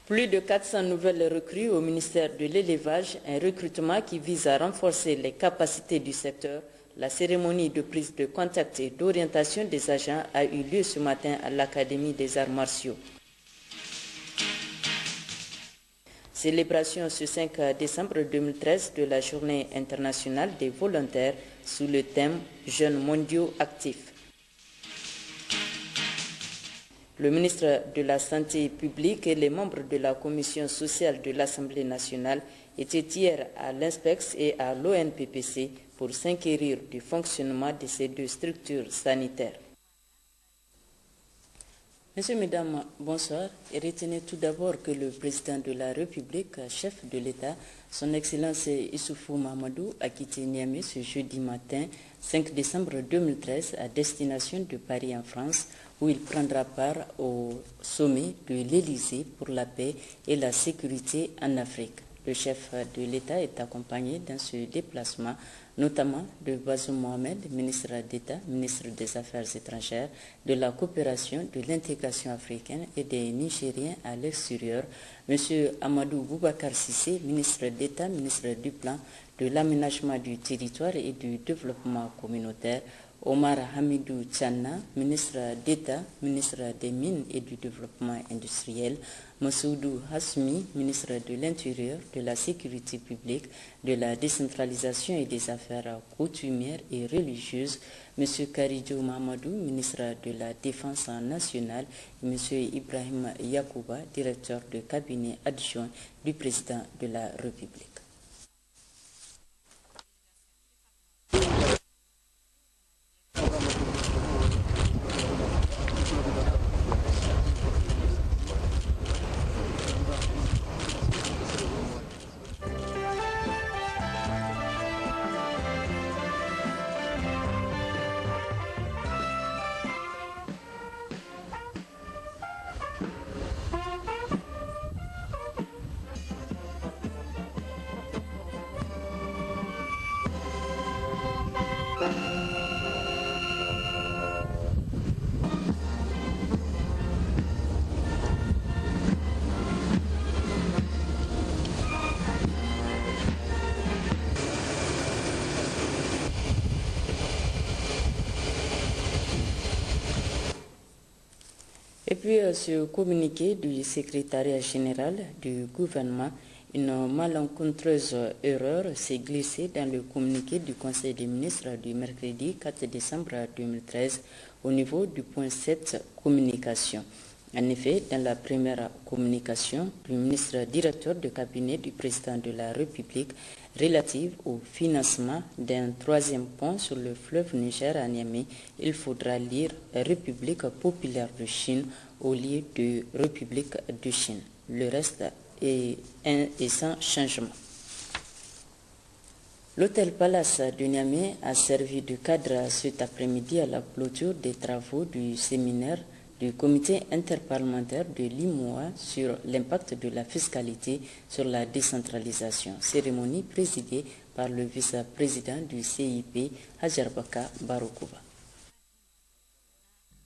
Plus de 400 nouvelles recrues au ministère de l'Élevage, un recrutement qui vise à renforcer les capacités du secteur. La cérémonie de prise de contact et d'orientation des agents a eu lieu ce matin à l'Académie des arts martiaux. Célébration ce 5 décembre 2013 de la Journée internationale des volontaires sous le thème « Jeunes mondiaux actifs ». Le ministre de la Santé publique et les membres de la Commission sociale de l'Assemblée nationale étaient hier à l'INSPEX et à l'ONPPC pour s'inquérir du fonctionnement de ces deux structures sanitaires. Messieurs, Mesdames, bonsoir. Et retenez tout d'abord que le président de la République, chef de l'État, son Excellence Issoufou Mahamadou, a quitté Niamey ce jeudi matin, 5 décembre 2013, à destination de Paris en France, où il prendra part au sommet de l'Élysée pour la paix et la sécurité en Afrique. Le chef de l'État est accompagné dans ce déplacement, notamment de Bazoum Mohamed, ministre d'État, ministre des Affaires étrangères, de la coopération, de l'intégration africaine et des Nigériens à l'extérieur, M. Amadou Boubacar Sissé, ministre d'État, ministre du Plan, de l'aménagement du territoire et du développement communautaire, Omar Hamidou Tchana, ministre d'État, ministre des Mines et du Développement industriel, Massoudou Hasmi, ministre de l'Intérieur, de la Sécurité publique, de la décentralisation et des affaires coutumières et religieuses, M. Karidjo Mahamadou, ministre de la Défense nationale, et M. Ibrahim Yakouba, directeur de cabinet adjoint du président de la République. Et puis, ce communiqué du secrétariat général du gouvernement, une malencontreuse erreur s'est glissée dans le communiqué du Conseil des ministres du mercredi 4 décembre 2013 au niveau du point 7 communication. En effet, dans la première communication, le ministre directeur de cabinet du président de la République relative au financement d'un troisième pont sur le fleuve Niger à Niamey, il faudra lire République populaire de Chine au lieu de République de Chine. Le reste est sans changement. L'hôtel Palace de Niamey a servi de cadre cet après-midi à la clôture des travaux du séminaire du comité interparlementaire de l'IMOA sur l'impact de la fiscalité sur la décentralisation, cérémonie présidée par le vice-président du CIP, Hadjarbaka Baroukouba.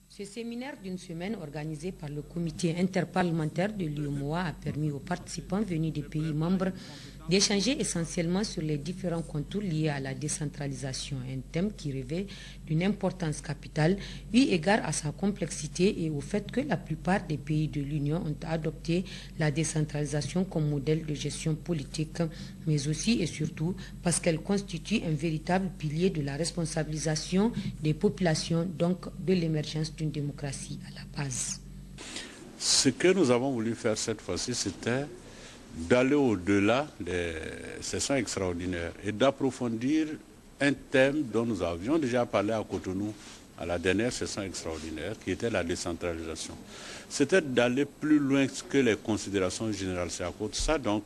Ce séminaire d'une semaine organisé par le comité interparlementaire de l'IMOA a permis aux participants venus des pays membres d'échanger essentiellement sur les différents contours liés à la décentralisation, un thème qui revêt d'une importance capitale, eu égard à sa complexité et au fait que la plupart des pays de l'Union ont adopté la décentralisation comme modèle de gestion politique, mais aussi et surtout parce qu'elle constitue un véritable pilier de la responsabilisation des populations, donc de l'émergence d'une démocratie à la base. Ce que nous avons voulu faire cette fois-ci, c'était d'aller au-delà des sessions extraordinaires et d'approfondir un thème dont nous avions déjà parlé à Cotonou à la dernière session extraordinaire, qui était la décentralisation. C'était d'aller plus loin que les considérations générales. C'est à cause de ça donc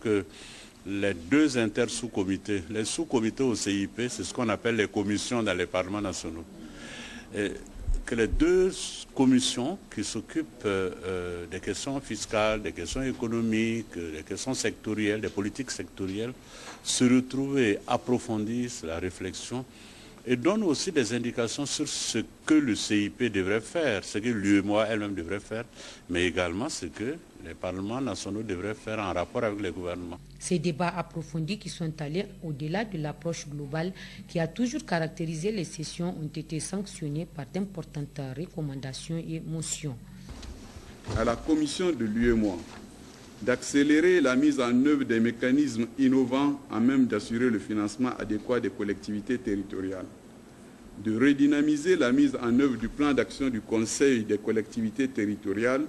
les deux inter-sous-comités, les sous-comités au CIP, c'est ce qu'on appelle les commissions dans les parlements nationaux. Et que les deux commissions qui s'occupent des questions fiscales, des questions économiques, des questions sectorielles, des politiques sectorielles, se retrouvent et approfondissent la réflexion et donne aussi des indications sur ce que le CIP devrait faire, ce que l'UEMOA elle-même devrait faire, mais également ce que les parlements nationaux devraient faire en rapport avec les gouvernements. Ces débats approfondis qui sont allés au-delà de l'approche globale qui a toujours caractérisé les sessions ont été sanctionnés par d'importantes recommandations et motions. À la commission de l'UEMOA d'accélérer la mise en œuvre des mécanismes innovants à même d'assurer le financement adéquat des collectivités territoriales, de redynamiser la mise en œuvre du plan d'action du Conseil des collectivités territoriales,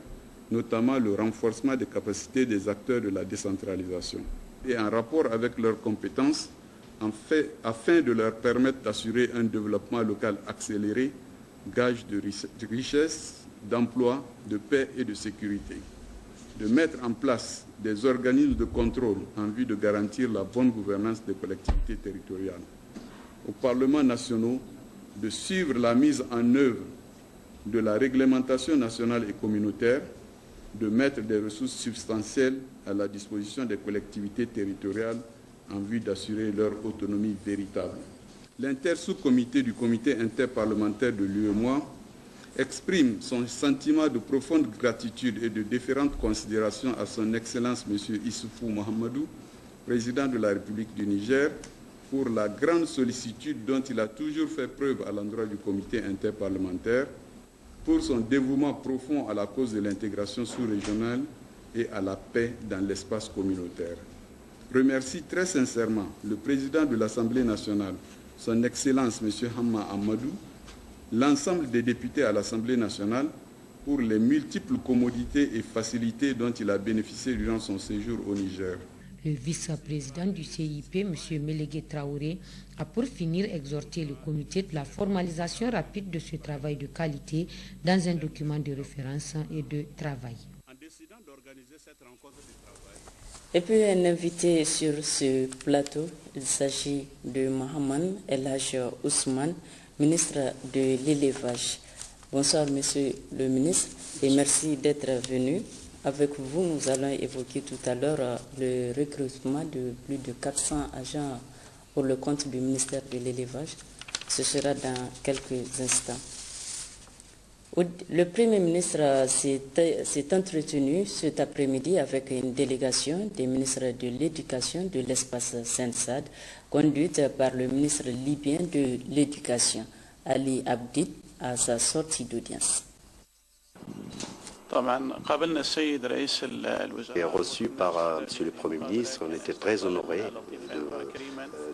notamment le renforcement des capacités des acteurs de la décentralisation, et en rapport avec leurs compétences, afin de leur permettre d'assurer un développement local accéléré, gage de richesse, d'emploi, de paix et de sécurité. De mettre en place des organismes de contrôle en vue de garantir la bonne gouvernance des collectivités territoriales. Aux parlements nationaux, de suivre la mise en œuvre de la réglementation nationale et communautaire, de mettre des ressources substantielles à la disposition des collectivités territoriales en vue d'assurer leur autonomie véritable. L'inter-sous-comité du comité interparlementaire de l'UEMOA exprime son sentiment de profonde gratitude et de déférente considération à son Excellence M. Issoufou Mahamadou, président de la République du Niger, pour la grande sollicitude dont il a toujours fait preuve à l'endroit du comité interparlementaire, pour son dévouement profond à la cause de l'intégration sous-régionale et à la paix dans l'espace communautaire. Remercie très sincèrement le président de l'Assemblée nationale, son Excellence M. Hamma Amadou, l'ensemble des députés à l'Assemblée nationale pour les multiples commodités et facilités dont il a bénéficié durant son séjour au Niger. Le vice-président du CIP, M. Mélégué Traoré, a pour finir exhorté le comité de la formalisation rapide de ce travail de qualité dans un document de référence et de travail. Et puis un invité sur ce plateau, il s'agit de Mohamed El Hadj Ousmane, ministre de l'élevage. Bonsoir monsieur le ministre et merci d'être venu. Avec vous, nous allons évoquer tout à l'heure le recrutement de plus de 400 agents pour le compte du ministère de l'élevage. Ce sera dans quelques instants. Le Premier ministre s'est entretenu cet après-midi avec une délégation des ministres de l'Éducation de l'espace Sensad, conduite par le ministre libyen de l'Éducation, Ali Abdi, à sa sortie d'audience. Et reçu par M. le Premier ministre, on était très honorés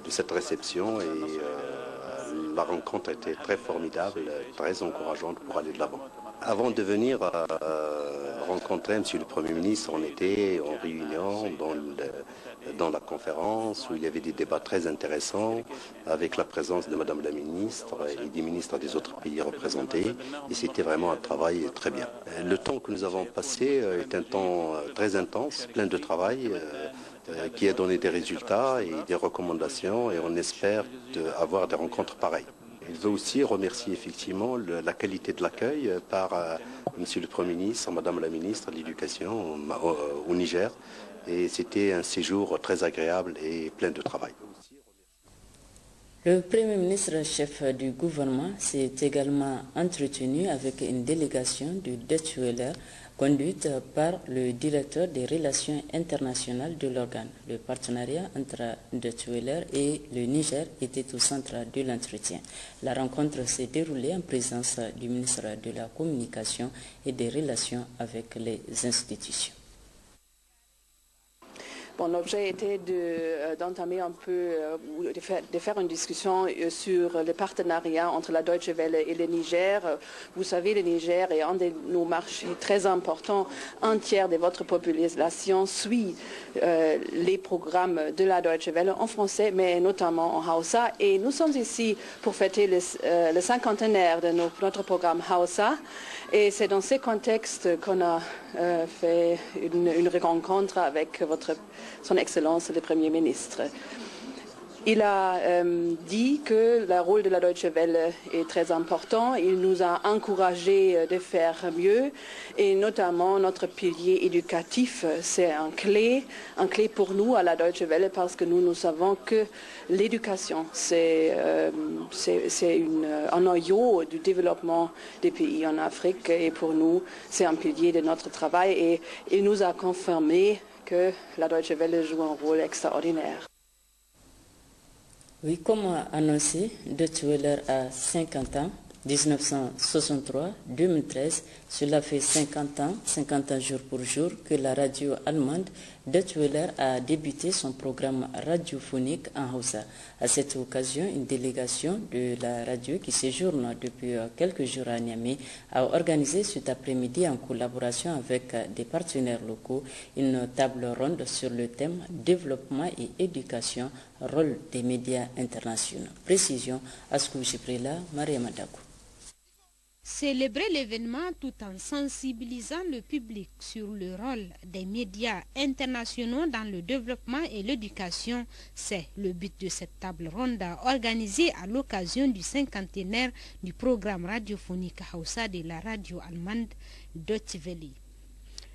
de cette réception et la rencontre a été très formidable, très encourageante pour aller de l'avant. Avant de venir rencontrer M. le Premier ministre, on était en réunion dans la conférence où il y avait des débats très intéressants avec la présence de Madame la ministre et des ministres des autres pays représentés. Et c'était vraiment un travail très bien. Le temps que nous avons passé est un temps très intense, plein de travail, qui a donné des résultats et des recommandations et on espère avoir des rencontres pareilles. Il veut aussi remercier effectivement la qualité de l'accueil par Monsieur le Premier ministre, Madame la ministre de l'Éducation au Niger. Et c'était un séjour très agréable et plein de travail. Le Premier ministre, chef du gouvernement, s'est également entretenu avec une délégation de Deutsche Welle conduite par le directeur des relations internationales de l'organe. Le partenariat entre Deutsche Welle et le Niger était au centre de l'entretien. La rencontre s'est déroulée en présence du ministre de la Communication et des relations avec les institutions. Bon, l'objet était d'entamer un peu, de faire une discussion sur le partenariat entre la Deutsche Welle et le Niger. Vous savez, le Niger est un de nos marchés très importants. Un tiers de votre population suit les programmes de la Deutsche Welle en français, mais notamment en Hausa. Et nous sommes ici pour fêter le cinquantenaire de notre programme Hausa. Et c'est dans ce contexte qu'on a fait une rencontre avec son Excellence le Premier ministre. Il a dit que le rôle de la Deutsche Welle est très important. Il nous a encouragé de faire mieux et notamment notre pilier éducatif, c'est un clé pour nous à la Deutsche Welle parce que nous savons que l'éducation, c'est un noyau du développement des pays en Afrique et pour nous, c'est un pilier de notre travail et il nous a confirmé que la Deutsche Welle joue un rôle extraordinaire. Oui, comme annoncé, Deutsche Welle a 50 ans, 1963-2013, cela fait 50 ans jour pour jour que la radio allemande Deutsche Welle a débuté son programme radiophonique en Hausa. À cette occasion, une délégation de la radio qui séjourne depuis quelques jours à Niamey a organisé cet après-midi en collaboration avec des partenaires locaux une table ronde sur le thème développement et éducation, rôle des médias internationaux. Précision, Askou Jibrila, Maria Madakou. Célébrer l'événement tout en sensibilisant le public sur le rôle des médias internationaux dans le développement et l'éducation, c'est le but de cette table ronde organisée à l'occasion du cinquantenaire du programme radiophonique Hausa de la radio allemande Deutsche Welle.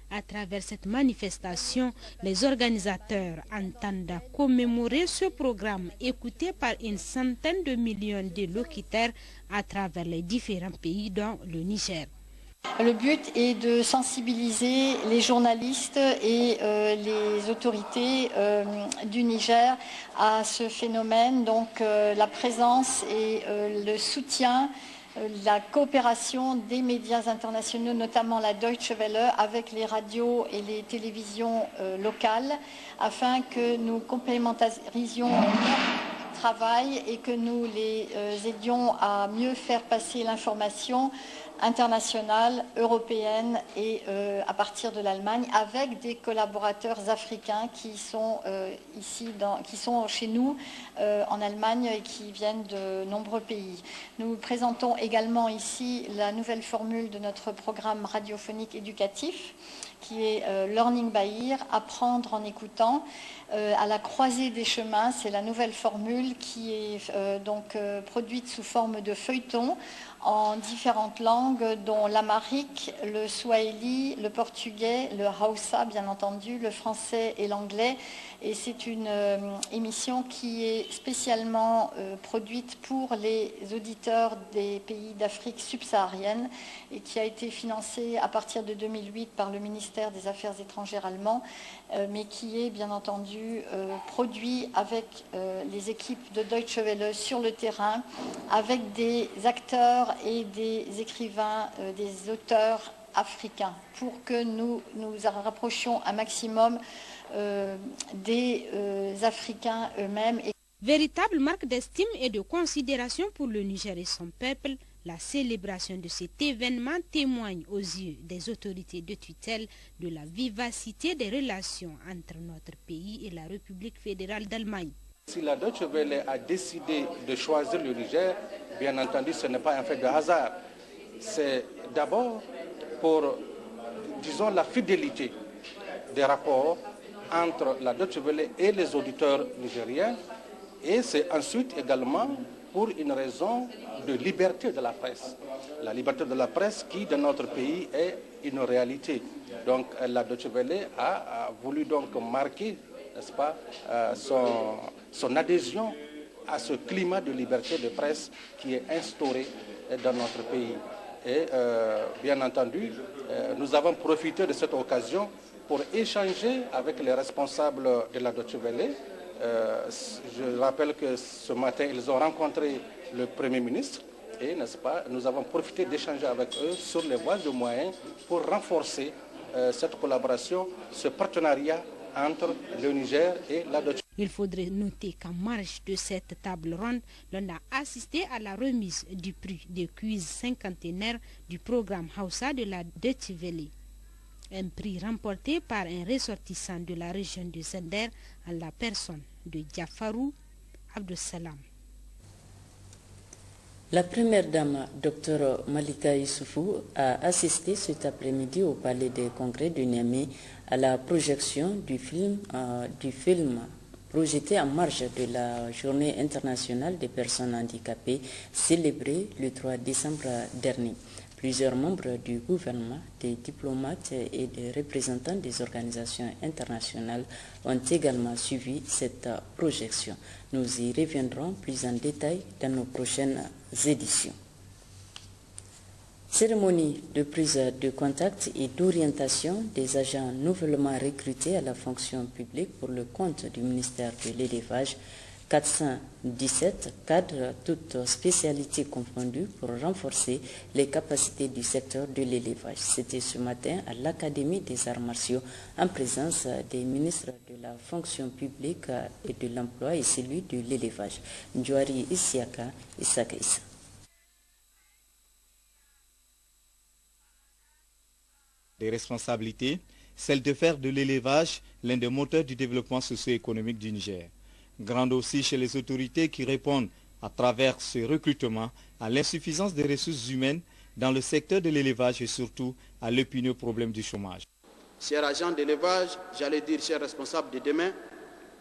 À travers cette manifestation, les organisateurs entendent commémorer ce programme écouté par une centaine de millions de locuteurs à travers les différents pays dont le Niger. Le but est de sensibiliser les journalistes et les autorités du Niger à ce phénomène, donc la présence et le soutien, la coopération des médias internationaux, notamment la Deutsche Welle, avec les radios et les télévisions locales, afin que nous complémentarisions notre travail et que nous les aidions à mieux faire passer l'information internationale, européenne et à partir de l'Allemagne, avec des collaborateurs africains qui sont qui sont chez nous en Allemagne et qui viennent de nombreux pays. Nous présentons également ici la nouvelle formule de notre programme radiophonique éducatif, qui est Learning by Ear, apprendre en écoutant, à la croisée des chemins. C'est la nouvelle formule qui est produite sous forme de feuilleton en différentes langues, dont l'amharique, le swahili, le portugais, le hausa, bien entendu, le français et l'anglais. Et c'est une émission qui est spécialement produite pour les auditeurs des pays d'Afrique subsaharienne et qui a été financée à partir de 2008 par le ministère des Affaires étrangères allemand, mais qui est bien entendu produit avec les équipes de Deutsche Welle sur le terrain, avec des acteurs et des écrivains, des auteurs africains, pour que nous nous rapprochions un maximum des Africains eux-mêmes. Véritable marque d'estime et de considération pour le Niger et son peuple, la célébration de cet événement témoigne aux yeux des autorités de tutelle de la vivacité des relations entre notre pays et la République fédérale d'Allemagne. Si la Deutsche Welle a décidé de choisir le Niger, bien entendu, ce n'est pas un fait de hasard. C'est d'abord pour, disons, la fidélité des rapports entre la Deutsche Welle et les auditeurs nigériens, et c'est ensuite également pour une raison de liberté de la presse. La liberté de la presse qui, dans notre pays, est une réalité. Donc la Deutsche Welle a voulu donc marquer, n'est-ce pas, son adhésion à ce climat de liberté de presse qui est instauré dans notre pays. Et bien entendu, nous avons profité de cette occasion pour échanger avec les responsables de la Deutsche Welle. Je rappelle que ce matin, ils ont rencontré le Premier ministre et, n'est-ce pas, nous avons profité d'échanger avec eux sur les voies et moyens pour renforcer cette collaboration, ce partenariat entre le Niger et la Deutsche Welle. Il faudrait noter qu'en marge de cette table ronde, l'on a assisté à la remise du prix de quiz cinquantenaire du programme Hausa de la Deutsche Welle. Un prix remporté par un ressortissant de la région de Zender en la personne de Diafarou Abdussalam. La première dame, Dr Malika Issoufou, a assisté cet après-midi au Palais des Congrès de Niamey à la projection du film projeté en marge de la Journée internationale des personnes handicapées célébrée le 3 décembre dernier. Plusieurs membres du gouvernement, des diplomates et des représentants des organisations internationales ont également suivi cette projection. Nous y reviendrons plus en détail dans nos prochaines éditions. Cérémonie de prise de contact et d'orientation des agents nouvellement recrutés à la fonction publique pour le compte du ministère de l'Élevage. 417 cadres, toutes spécialités confondues, pour renforcer les capacités du secteur de l'élevage. C'était ce matin à l'Académie des arts martiaux en présence des ministres de la fonction publique et de l'emploi et celui de l'élevage. Ndjouari Isiaka et Sakaïsa. Des responsabilités, celle de faire de l'élevage l'un des moteurs du développement socio-économique du Niger. Grande aussi chez les autorités qui répondent à travers ce recrutement à l'insuffisance des ressources humaines dans le secteur de l'élevage et surtout à l'épineux problème du chômage. Chers agents d'élevage, j'allais dire chers responsables de demain,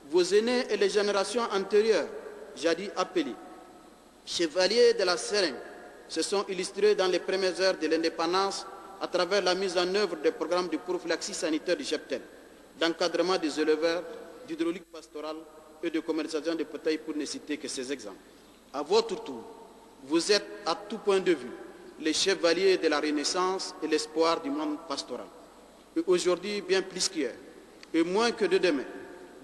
vos aînés et les générations antérieures, jadis appelés chevaliers de la seringue, se sont illustrés dans les premières heures de l'indépendance à travers la mise en œuvre des programmes de prophylaxie sanitaire du cheptel, d'encadrement des éleveurs, d'hydraulique pastorale et de commercialisation de bétail, pour ne citer que ces exemples. À votre tour, vous êtes à tout point de vue les chevaliers de la Renaissance et l'espoir du monde pastoral. Et aujourd'hui, bien plus qu'hier, et moins que de demain,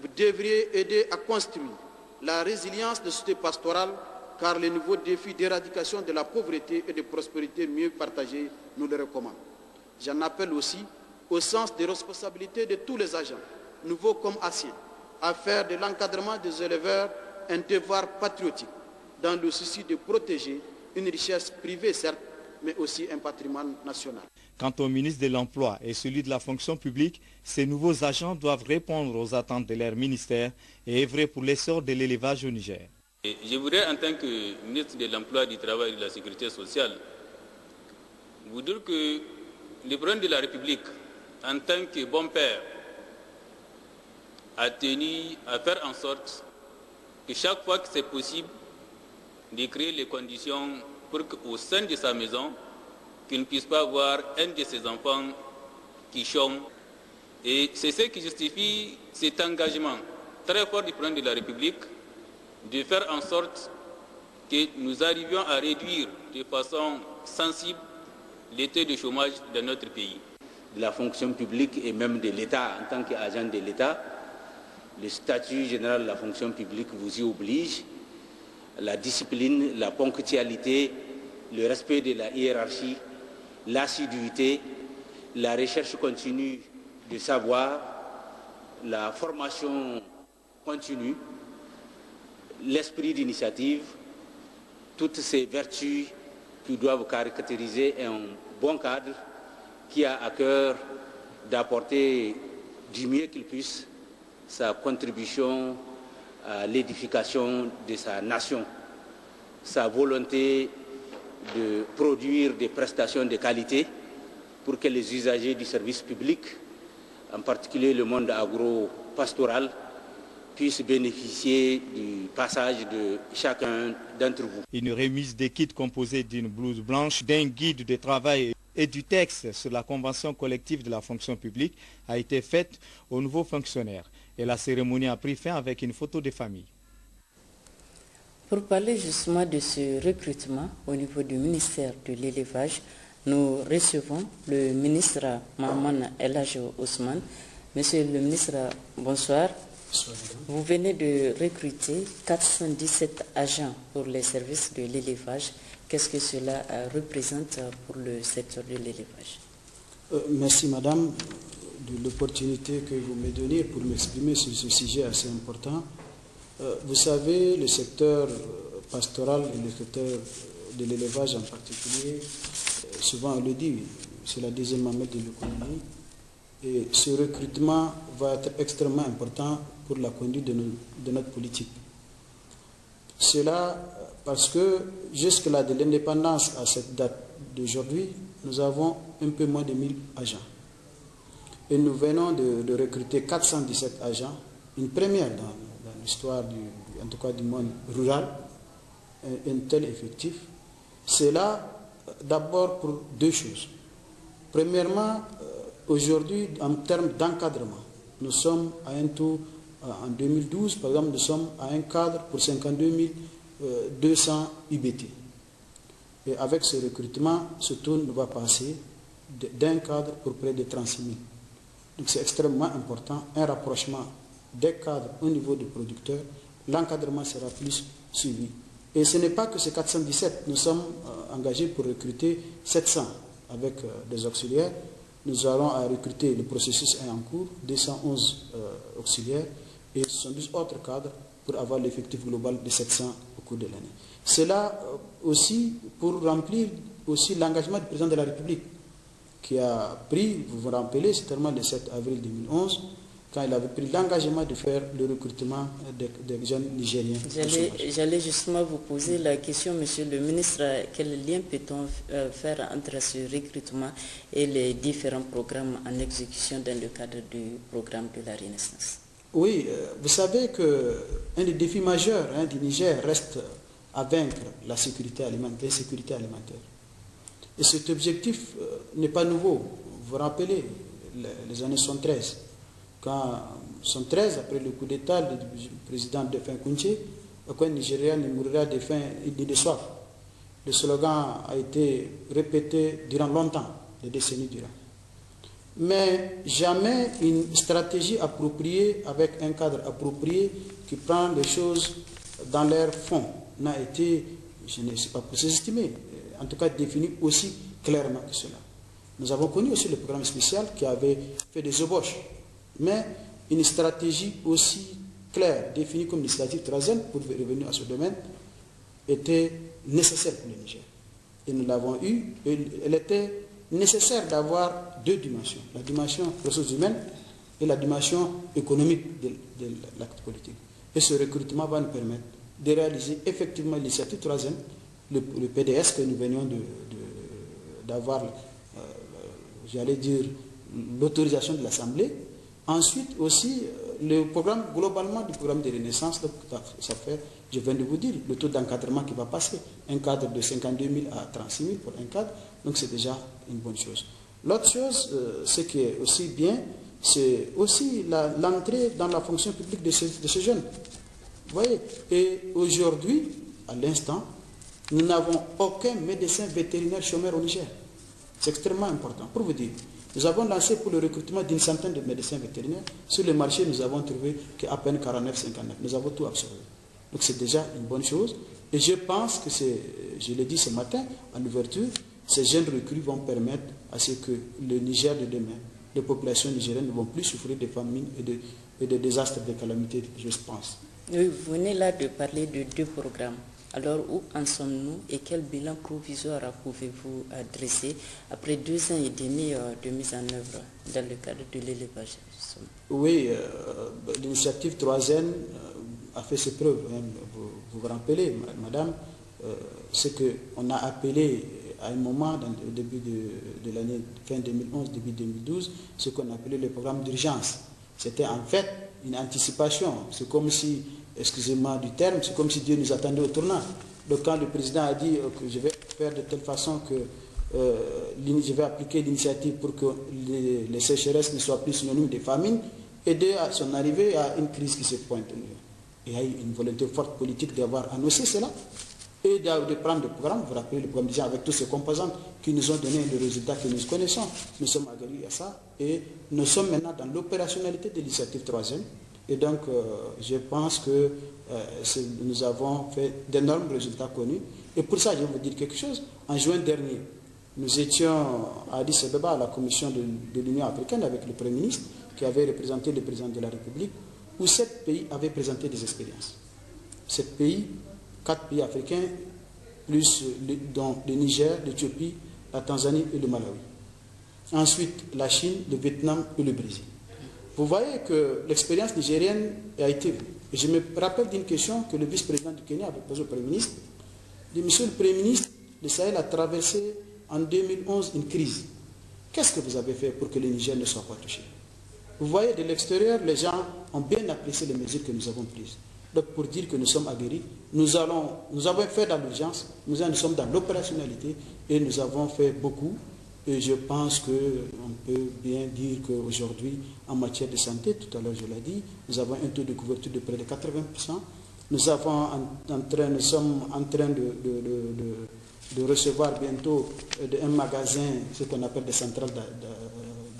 vous devriez aider à construire la résilience de la société pastorale, car les nouveaux défis d'éradication de la pauvreté et de prospérité mieux partagés nous le recommandent. J'en appelle aussi au sens des responsabilités de tous les agents, nouveaux comme anciens, à faire de l'encadrement des éleveurs un devoir patriotique, dans le souci de protéger une richesse privée certes, mais aussi un patrimoine national. Quant au ministre de l'Emploi et celui de la fonction publique, ces nouveaux agents doivent répondre aux attentes de leur ministère et œuvrer pour l'essor de l'élevage au Niger. Et je voudrais, en tant que ministre de l'Emploi, du Travail et de la Sécurité sociale, vous dire que le président de la République, en tant que bon père, a tenu à faire en sorte que chaque fois que c'est possible, de créer les conditions pour qu'au sein de sa maison, qu'il ne puisse pas avoir un de ses enfants qui chôme. Et c'est ce qui justifie cet engagement très fort du président de la République de faire en sorte que nous arrivions à réduire de façon sensible le taux de chômage de notre pays. De la fonction publique et même de l'État en tant qu'agent de l'État, le statut général de la fonction publique vous y oblige. La discipline, la ponctualité, le respect de la hiérarchie, l'assiduité, la recherche continue de savoir, la formation continue, l'esprit d'initiative, toutes ces vertus qui doivent caractériser un bon cadre qui a à cœur d'apporter du mieux qu'il puisse sa contribution à l'édification de sa nation, sa volonté de produire des prestations de qualité pour que les usagers du service public, en particulier le monde agro-pastoral, puissent bénéficier du passage de chacun d'entre vous. Une remise des kits composée d'une blouse blanche, d'un guide de travail et du texte sur la convention collective de la fonction publique a été faite aux nouveaux fonctionnaires. Et la cérémonie a pris fin avec une photo de famille. Pour parler justement de ce recrutement au niveau du ministère de l'élevage, nous recevons le ministre Mahaman El Hadji Ousmane. Monsieur le ministre, bonsoir. Vous venez de recruter 417 agents pour les services de l'élevage. Qu'est-ce que cela représente pour le secteur de l'élevage? Merci madame de l'opportunité que vous me donnez pour m'exprimer sur ce sujet assez important. Vous savez, le secteur pastoral et le secteur de l'élevage en particulier, souvent on le dit, c'est la deuxième mamelle de l'économie. Et ce recrutement va être extrêmement important pour la conduite de notre politique. Cela parce que jusque-là de l'indépendance à cette date d'aujourd'hui, nous avons un peu moins de 1000 agents. Et nous venons de recruter 417 agents, une première l'histoire en tout cas du monde rural, un tel effectif. C'est là d'abord pour deux choses. Premièrement, aujourd'hui, en termes d'encadrement, nous sommes à un taux, en 2012, par exemple, nous sommes à un cadre pour 52 200 UBT. Et avec ce recrutement, ce taux va passer d'un cadre pour près de 36 000. Donc c'est extrêmement important, un rapprochement des cadres au niveau des producteurs, l'encadrement sera plus suivi. Et ce n'est pas que ces 417, nous sommes engagés pour recruter 700 avec des auxiliaires. Nous allons à recruter, le processus est en cours, 211 auxiliaires et 72 autres cadres pour avoir l'effectif global de 700 au cours de l'année. C'est là aussi pour remplir aussi l'engagement du président de la République qui a pris, vous vous rappelez, certainement le 7 avril 2011, quand il avait pris l'engagement de faire le recrutement des jeunes Nigériens. J'allais justement vous poser la question, Monsieur le ministre, quel lien peut-on faire entre ce recrutement et les différents programmes en exécution dans le cadre du programme de la Renaissance? Oui, vous savez qu'un des défis majeurs du Niger reste à vaincre l'insécurité alimentaire. Et cet objectif n'est pas nouveau. Vous vous rappelez, les années 73, quand 73, après le coup d'État du président Defin Kounché, aucun Nigérien ne mourra de faim ni de soif. Le slogan a été répété durant longtemps, des décennies durant. Mais jamais une stratégie appropriée, avec un cadre approprié qui prend les choses dans leur fond, n'a été, je ne sais pas pour s'estimer, en tout cas défini aussi clairement que cela. Nous avons connu aussi le programme spécial qui avait fait des ébauches, mais une stratégie aussi claire, définie comme l'initiative troisième, pour revenir à ce domaine, était nécessaire pour le Niger. Et nous l'avons eu, et elle était nécessaire d'avoir deux dimensions, la dimension ressources humaines et la dimension économique de l'acte politique. Et ce recrutement va nous permettre de réaliser effectivement l'initiative troisième, le PDS que nous venions d'avoir, j'allais dire, l'autorisation de l'Assemblée. Ensuite aussi, le programme, globalement du programme de Renaissance, ça fait, je viens de vous dire, le taux d'encadrement qui va passer, un cadre de 52 000 à 36 000 pour un cadre, donc c'est déjà une bonne chose. L'autre chose, ce qui est aussi bien, c'est aussi l'entrée dans la fonction publique de ces jeunes. Vous voyez, et aujourd'hui, à l'instant, nous n'avons aucun médecin vétérinaire chômeur au Niger. C'est extrêmement important. Pour vous dire, nous avons lancé pour le recrutement d'une centaine de médecins vétérinaires. Sur le marché, nous avons trouvé qu'à peine 49, 59. Nous avons tout absorbé. Donc c'est déjà une bonne chose. Et je pense que je l'ai dit ce matin, en ouverture, ces jeunes recrues vont permettre à ce que le Niger de demain, les populations nigériennes ne vont plus souffrir de famine et de désastres, de calamités, je pense. Oui, vous venez là de parler de deux programmes. Alors, où en sommes-nous et quel bilan provisoire pouvez-vous dresser après 2 ans et demi de mise en œuvre dans le cadre de l'élevage? Oui, l'initiative troisième a fait ses preuves. Vous vous rappelez, madame, ce qu'on a appelé à un moment, au début de l'année fin 2011, début 2012, ce qu'on appelait le programme d'urgence. C'était en fait une anticipation. C'est comme si, excusez-moi du terme, c'est comme si Dieu nous attendait au tournant. Donc quand le président a dit que je vais faire de telle façon que je vais appliquer l'initiative pour que les sécheresses ne soient plus synonymes de famine, et dès son arrivée à une crise qui se pointe. Il y a eu une volonté forte politique d'avoir annoncé cela et de prendre le programme, vous vous rappelez le programme déjà avec tous ces composantes qui nous ont donné le résultat que nous connaissons. Nous sommes aguerris à ça et nous sommes maintenant dans l'opérationnalité de l'initiative troisième. Et donc, je pense que nous avons fait d'énormes résultats connus. Et pour ça, je vais vous dire quelque chose. En juin dernier, nous étions à Addis Abeba à la commission de l'Union africaine avec le Premier ministre qui avait représenté le président de la République, où 7 pays avaient présenté des expériences. 7 pays, 4 pays africains, plus dont le Niger, l'Éthiopie, la Tanzanie et le Malawi. Ensuite, la Chine, le Vietnam et le Brésil. Vous voyez que l'expérience nigérienne a été vue. Et je me rappelle d'une question que le vice-président du Kenya avait posée au Premier ministre. Il dit, Monsieur le Premier ministre, le Sahel a traversé en 2011 une crise. Qu'est-ce que vous avez fait pour que le Niger ne soit pas touché? Vous voyez, de l'extérieur, les gens ont bien apprécié les mesures que nous avons prises. Donc pour dire que nous sommes aguerris, nous avons fait dans l'urgence, nous sommes dans l'opérationnalité et nous avons fait beaucoup. Et je pense qu'on peut bien dire qu'aujourd'hui, en matière de santé, tout à l'heure je l'ai dit, nous avons un taux de couverture de près de 80%. Nous sommes en train de recevoir bientôt un magasin, ce qu'on appelle des centrales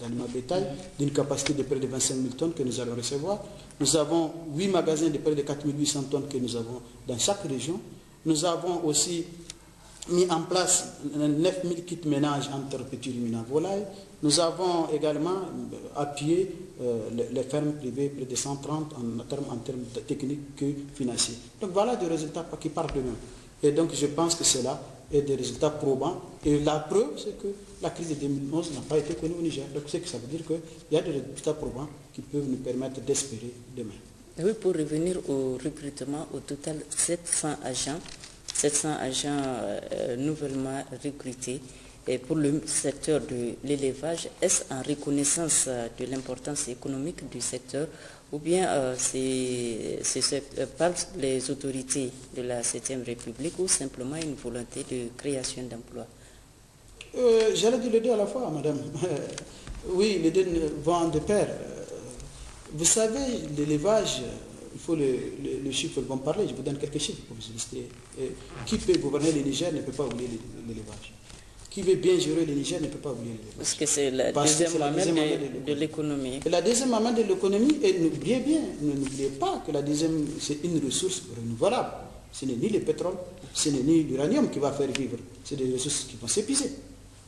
d'aliments bétail, d'une capacité de près de 25 000 tonnes que nous allons recevoir. Nous avons 8 magasins de près de 4 800 tonnes que nous avons dans chaque région. Nous avons aussi mis en place 9 000 kits ménages entre petits ruminants volailles. Nous avons également appuyé les fermes privées, près de 130 en termes techniques que financiers. Donc voilà des résultats qui parlent d'eux-mêmes. Et donc je pense que c'est là et des résultats probants. Et la preuve, c'est que la crise de 2011 n'a pas été connue au Niger. Donc c'est que ça veut dire qu'il y a des résultats probants qui peuvent nous permettre d'espérer demain. Oui, pour revenir au recrutement, au total 700 agents nouvellement recrutés. Et pour le secteur de l'élevage, est-ce en reconnaissance de l'importance économique du secteur ou bien c'est par les autorités de la 7e République ou simplement une volonté de création d'emplois? J'allais dire les deux à la fois, madame. Oui, les deux vont de pair. Vous savez, l'élevage, il faut les chiffres vont parler. Je vous donne quelques chiffres pour vous illustrer. Qui peut gouverner le Niger ne peut pas oublier l'élevage. Qui veut bien gérer le Niger ne peut pas oublier l'élevage. Parce que c'est la deuxième maman de l'économie. La deuxième maman de l'économie, et n'oubliez pas que la deuxième, c'est une ressource renouvelable. Ce n'est ni le pétrole, ce n'est ni l'uranium qui va faire vivre. C'est des ressources qui vont s'épuiser.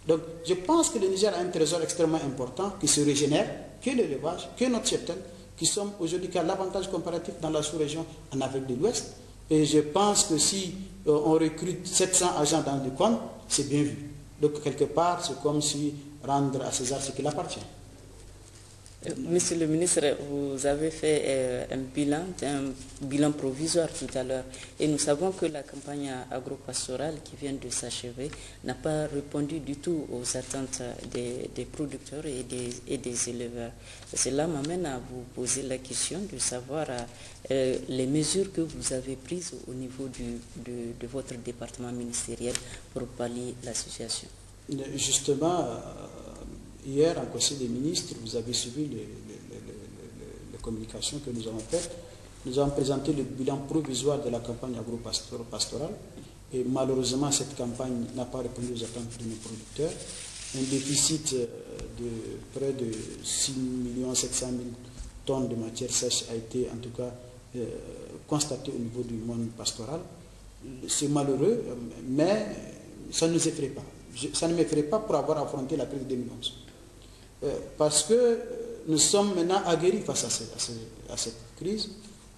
Donc, je pense que le Niger a un trésor extrêmement important qui se régénère, que l'élevage, que notre cheptel, qui sommes aujourd'hui qui a l'avantage comparatif dans la sous-région en Afrique de l'Ouest. Et je pense que si on recrute 700 agents dans le coin, c'est bien vu. Donc, quelque part, c'est comme si rendre à César ce qu'il appartient. Monsieur le ministre, vous avez fait un bilan provisoire tout à l'heure. Et nous savons que la campagne agro-pastorale qui vient de s'achever n'a pas répondu du tout aux attentes des producteurs et des éleveurs. Cela m'amène à vous poser la question de savoir les mesures que vous avez prises au niveau de votre département ministériel pour pallier la situation. Justement, hier, en Conseil des ministres, vous avez suivi les communications que nous avons faites. Nous avons présenté le bilan provisoire de la campagne agro-pastorale. Et malheureusement, cette campagne n'a pas répondu aux attentes de nos producteurs. Un déficit de près de 6 700 000 tonnes de matière sèche a été en tout cas constaté au niveau du monde pastoral. C'est malheureux, mais ça ne nous effraie pas. Ça ne m'effraie pas pour avoir affronté la crise de 2011. Parce que nous sommes maintenant aguerris face à cette crise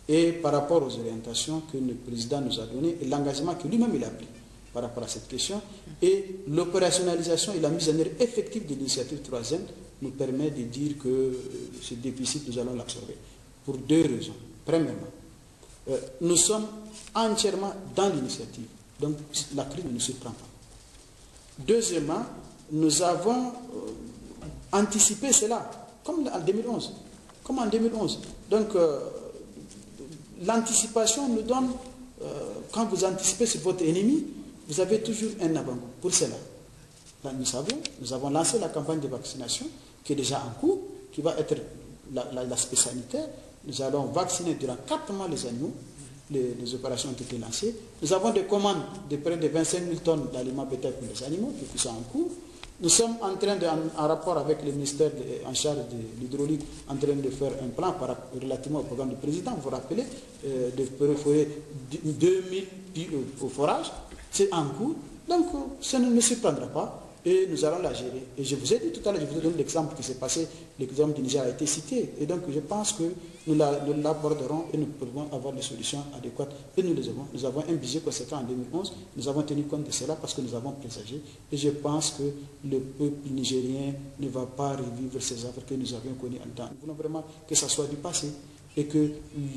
et par rapport aux orientations que le président nous a données et l'engagement que lui-même il a pris par rapport à cette question et l'opérationnalisation et la mise en œuvre effective de l'initiative 3e nous permet de dire que ce déficit, nous allons l'absorber pour deux raisons. Premièrement, nous sommes entièrement dans l'initiative, donc la crise ne nous surprend pas. Deuxièmement, nous avons anticipé cela, comme en 2011. Donc, l'anticipation nous donne, quand vous anticipez sur votre ennemi, vous avez toujours un avant-goût pour cela. Là, nous avons lancé la campagne de vaccination qui est déjà en cours, qui va être l'aspect sanitaire. Nous allons vacciner durant 4 mois les animaux. Les opérations ont été lancées. Nous avons des commandes de près de 25 000 tonnes d'aliments bétail pour les animaux qui sont en cours. Nous sommes en train, en rapport avec le ministère en charge de l'hydraulique, en train de faire un plan relativement au programme du président. Vous vous rappelez, de perforer 2000 puits au forage. C'est en cours. Donc, ça ne nous surprendra pas. Et nous allons la gérer. Et je vous ai dit tout à l'heure, je vous ai donné l'exemple qui s'est passé, l'exemple du Niger a été cité. Et donc je pense que nous l'aborderons et nous pouvons avoir des solutions adéquates. Et nous les avons. Nous avons un budget conséquent en 2011. Nous avons tenu compte de cela parce que nous avons présagé. Et je pense que le peuple nigérien ne va pas revivre ces affaires que nous avions connues en temps. Nous voulons vraiment que ça soit du passé. Et que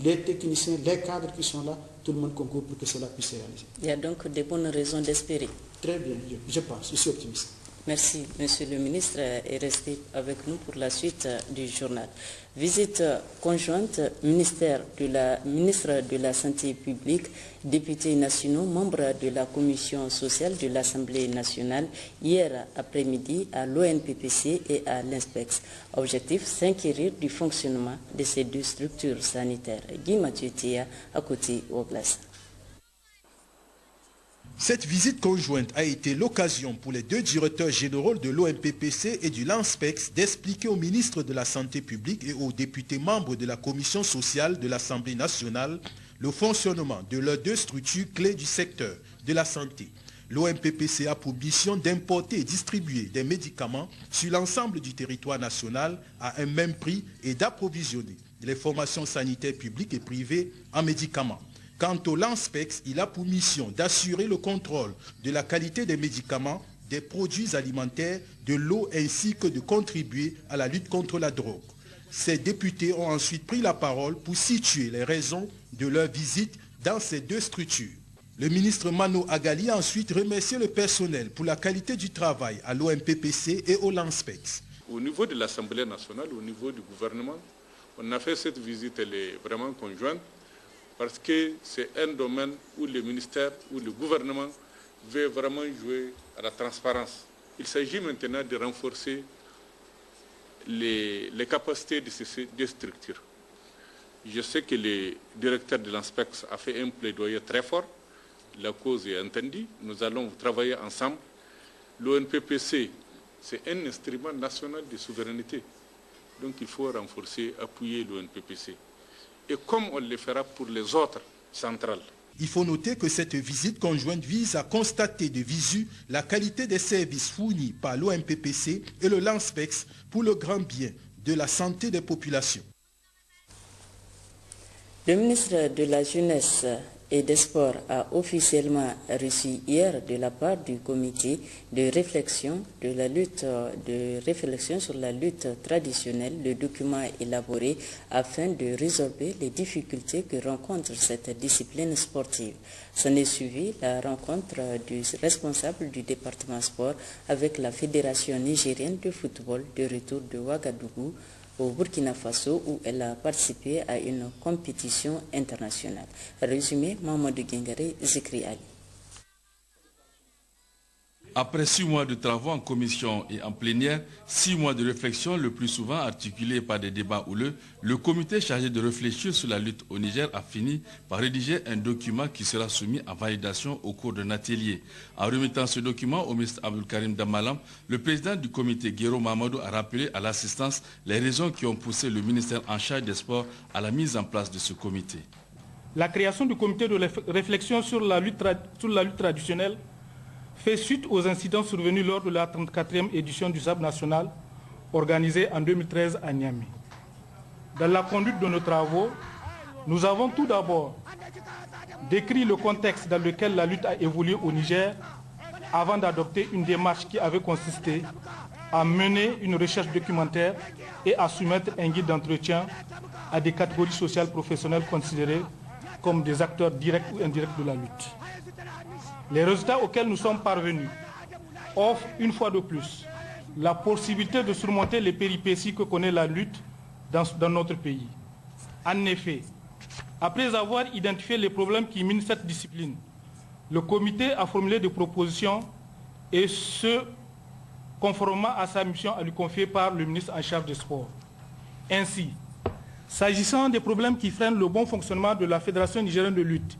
les techniciens, les cadres qui sont là, tout le monde concourt pour que cela puisse se réaliser. Il y a donc des bonnes raisons d'espérer. Très bien, je pense, je suis optimiste. Merci, Monsieur le ministre, et restez avec nous pour la suite du journal. Visite conjointe, ministre de la Santé publique, députés nationaux, membres de la Commission sociale de l'Assemblée nationale, hier après-midi à l'ONPPC et à l'INSPEX. Objectif, s'inquérir du fonctionnement de ces deux structures sanitaires. Guy Mathieu Théa, à côté au place. Cette visite conjointe a été l'occasion pour les deux directeurs généraux de l'ONPPC et du LANSPEX d'expliquer au ministre de la Santé publique et aux députés membres de la Commission sociale de l'Assemblée nationale le fonctionnement de leurs deux structures clés du secteur de la santé. L'ONPPC a pour mission d'importer et distribuer des médicaments sur l'ensemble du territoire national à un même prix et d'approvisionner les formations sanitaires publiques et privées en médicaments. Quant au LANSPEX, il a pour mission d'assurer le contrôle de la qualité des médicaments, des produits alimentaires, de l'eau ainsi que de contribuer à la lutte contre la drogue. Ces députés ont ensuite pris la parole pour situer les raisons de leur visite dans ces deux structures. Le ministre Mano Agali a ensuite remercié le personnel pour la qualité du travail à l'ONPPC et au LANSPEX. Au niveau de l'Assemblée nationale, au niveau du gouvernement, on a fait cette visite, elle est vraiment conjointe, parce que c'est un domaine où le ministère, où le gouvernement veut vraiment jouer à la transparence. Il s'agit maintenant de renforcer les capacités de ces deux structures. Je sais que le directeur de l'INSPEX a fait un plaidoyer très fort. La cause est entendue. Nous allons travailler ensemble. L'ONPPC, c'est un instrument national de souveraineté. Donc il faut renforcer, appuyer l'ONPPC. Et comme on le fera pour les autres centrales. Il faut noter que cette visite conjointe vise à constater de visu la qualité des services fournis par l'ONPPC et le LANSPEX pour le grand bien de la santé des populations. Le ministre de la Jeunesse et des Sports a officiellement reçu hier de la part du comité de réflexion sur la lutte traditionnelle le document élaboré afin de résorber les difficultés que rencontre cette discipline sportive. S'en est suivi la rencontre du responsable du département sport avec la Fédération nigérienne de football de retour de Ouagadougou au Burkina Faso où elle a participé à une compétition internationale. Résumé, Mamadou Gengare, Zikri Ali. Après 6 mois de travaux en commission et en plénière, 6 mois de réflexion, le plus souvent articulés par des débats houleux, le comité chargé de réfléchir sur la lutte au Niger a fini par rédiger un document qui sera soumis à validation au cours d'un atelier. En remettant ce document au ministre Abdelkarim Damalam, le président du comité, Guéro Mamadou, a rappelé à l'assistance les raisons qui ont poussé le ministère en charge des sports à la mise en place de ce comité. La création du comité de réflexion sur la lutte traditionnelle fait suite aux incidents survenus lors de la 34e édition du SAB national organisée en 2013 à Niamey. Dans la conduite de nos travaux, nous avons tout d'abord décrit le contexte dans lequel la lutte a évolué au Niger avant d'adopter une démarche qui avait consisté à mener une recherche documentaire et à soumettre un guide d'entretien à des catégories sociales professionnelles considérées comme des acteurs directs ou indirects de la lutte. Les résultats auxquels nous sommes parvenus offrent une fois de plus la possibilité de surmonter les péripéties que connaît la lutte dans notre pays. En effet, après avoir identifié les problèmes qui minent cette discipline, le comité a formulé des propositions et ce, conformément à sa mission à lui confier par le ministre en charge des sports. Ainsi, s'agissant des problèmes qui freinent le bon fonctionnement de la Fédération nigérienne de lutte,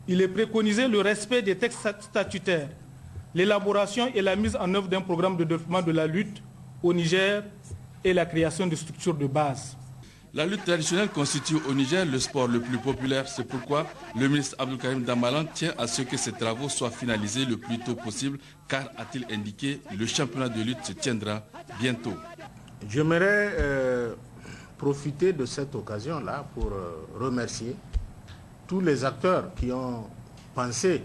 il est préconisé le respect des textes statutaires, l'élaboration et la mise en œuvre d'un programme de développement de la lutte au Niger et la création de structures de base. La lutte traditionnelle constitue au Niger le sport le plus populaire. C'est pourquoi le ministre Abdelkarim Damalan tient à ce que ces travaux soient finalisés le plus tôt possible, car, a-t-il indiqué, le championnat de lutte se tiendra bientôt. J'aimerais profiter de cette occasion-là pour remercier tous les acteurs qui ont pensé,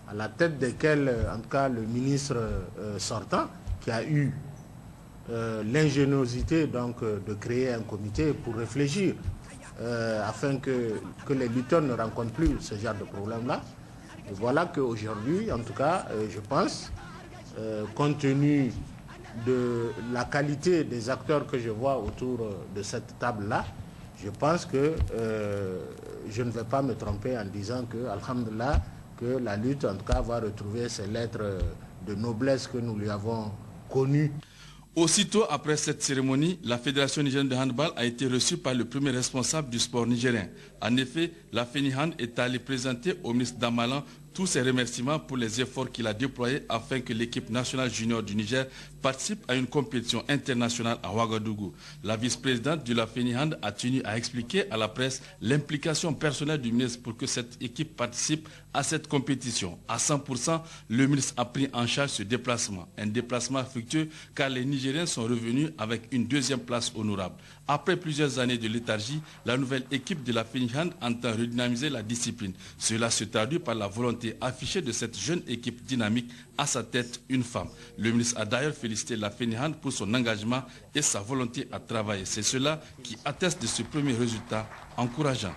à la tête desquels, en tout cas, le ministre sortant, qui a eu l'ingéniosité donc de créer un comité pour réfléchir afin que les lutteurs ne rencontrent plus ce genre de problème-là. Et voilà qu'aujourd'hui, en tout cas, je pense, compte tenu de la qualité des acteurs que je vois autour de cette table-là, je pense que je ne vais pas me tromper en disant que, alhamdoulilah, que la lutte, en tout cas, va retrouver ses lettres de noblesse que nous lui avons connues. Aussitôt après cette cérémonie, la Fédération nigérienne de handball a été reçue par le premier responsable du sport nigérien. En effet, la FENIHAND est allée présenter au ministre Damalan tous ses remerciements pour les efforts qu'il a déployés afin que l'équipe nationale junior du Niger participe à une compétition internationale à Ouagadougou. La vice-présidente de la FENIHAND a tenu à expliquer à la presse l'implication personnelle du ministre pour que cette équipe participe à cette compétition. À 100%, le ministre a pris en charge ce déplacement. Un déplacement fructueux car les Nigériens sont revenus avec une deuxième place honorable. Après plusieurs années de léthargie, la nouvelle équipe de la FENIHAND entend redynamiser la discipline. Cela se traduit par la volonté affichée de cette jeune équipe dynamique, à sa tête une femme. Le ministre a d'ailleurs félicité la FENIHAND pour son engagement et sa volonté à travailler. C'est cela qui atteste de ce premier résultat encourageant.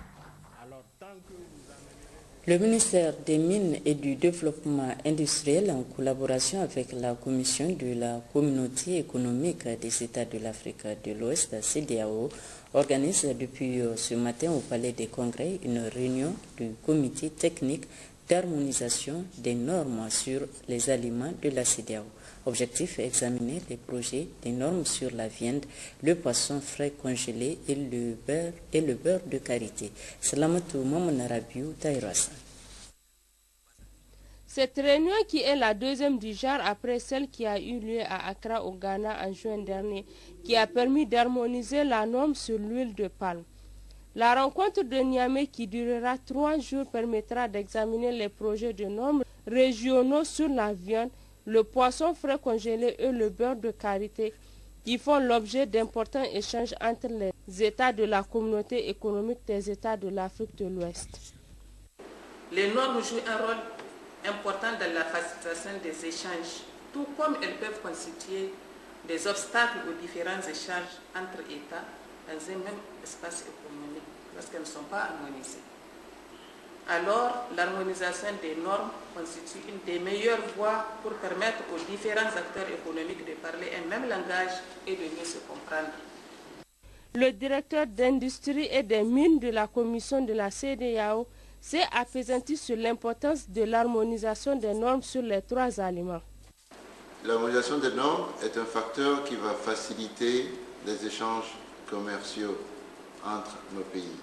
Le ministère des Mines et du Développement industriel, en collaboration avec la Commission de la Communauté économique des États de l'Afrique de l'Ouest, CEDEAO, organise depuis ce matin au Palais des Congrès une réunion du comité technique d'harmonisation des normes sur les aliments de la CEDEAO. Objectif, examiner les projets des normes sur la viande, le poisson frais congelé et le beurre de karité. Salamatou Mamanarabiou Taïrassa. Cette réunion, qui est la deuxième du genre après celle qui a eu lieu à Accra au Ghana en juin dernier, qui a permis d'harmoniser la norme sur l'huile de palme. La rencontre de Niamey, qui durera 3 jours, permettra d'examiner les projets de normes régionaux sur la viande, le poisson frais congelé et le beurre de karité, qui font l'objet d'importants échanges entre les États de la communauté économique des États de l'Afrique de l'Ouest. Les normes jouent un rôle important dans la facilitation des échanges, tout comme elles peuvent constituer des obstacles aux différents échanges entre États dans un même espace économique lorsqu'elles ne sont pas harmonisées. Alors, l'harmonisation des normes constitue une des meilleures voies pour permettre aux différents acteurs économiques de parler un même langage et de mieux se comprendre. Le directeur d'industrie et des mines de la commission de la CEDEAO s'est apaisanti sur l'importance de l'harmonisation des normes sur les 3 aliments. L'harmonisation des normes est un facteur qui va faciliter les échanges commerciaux entre nos pays.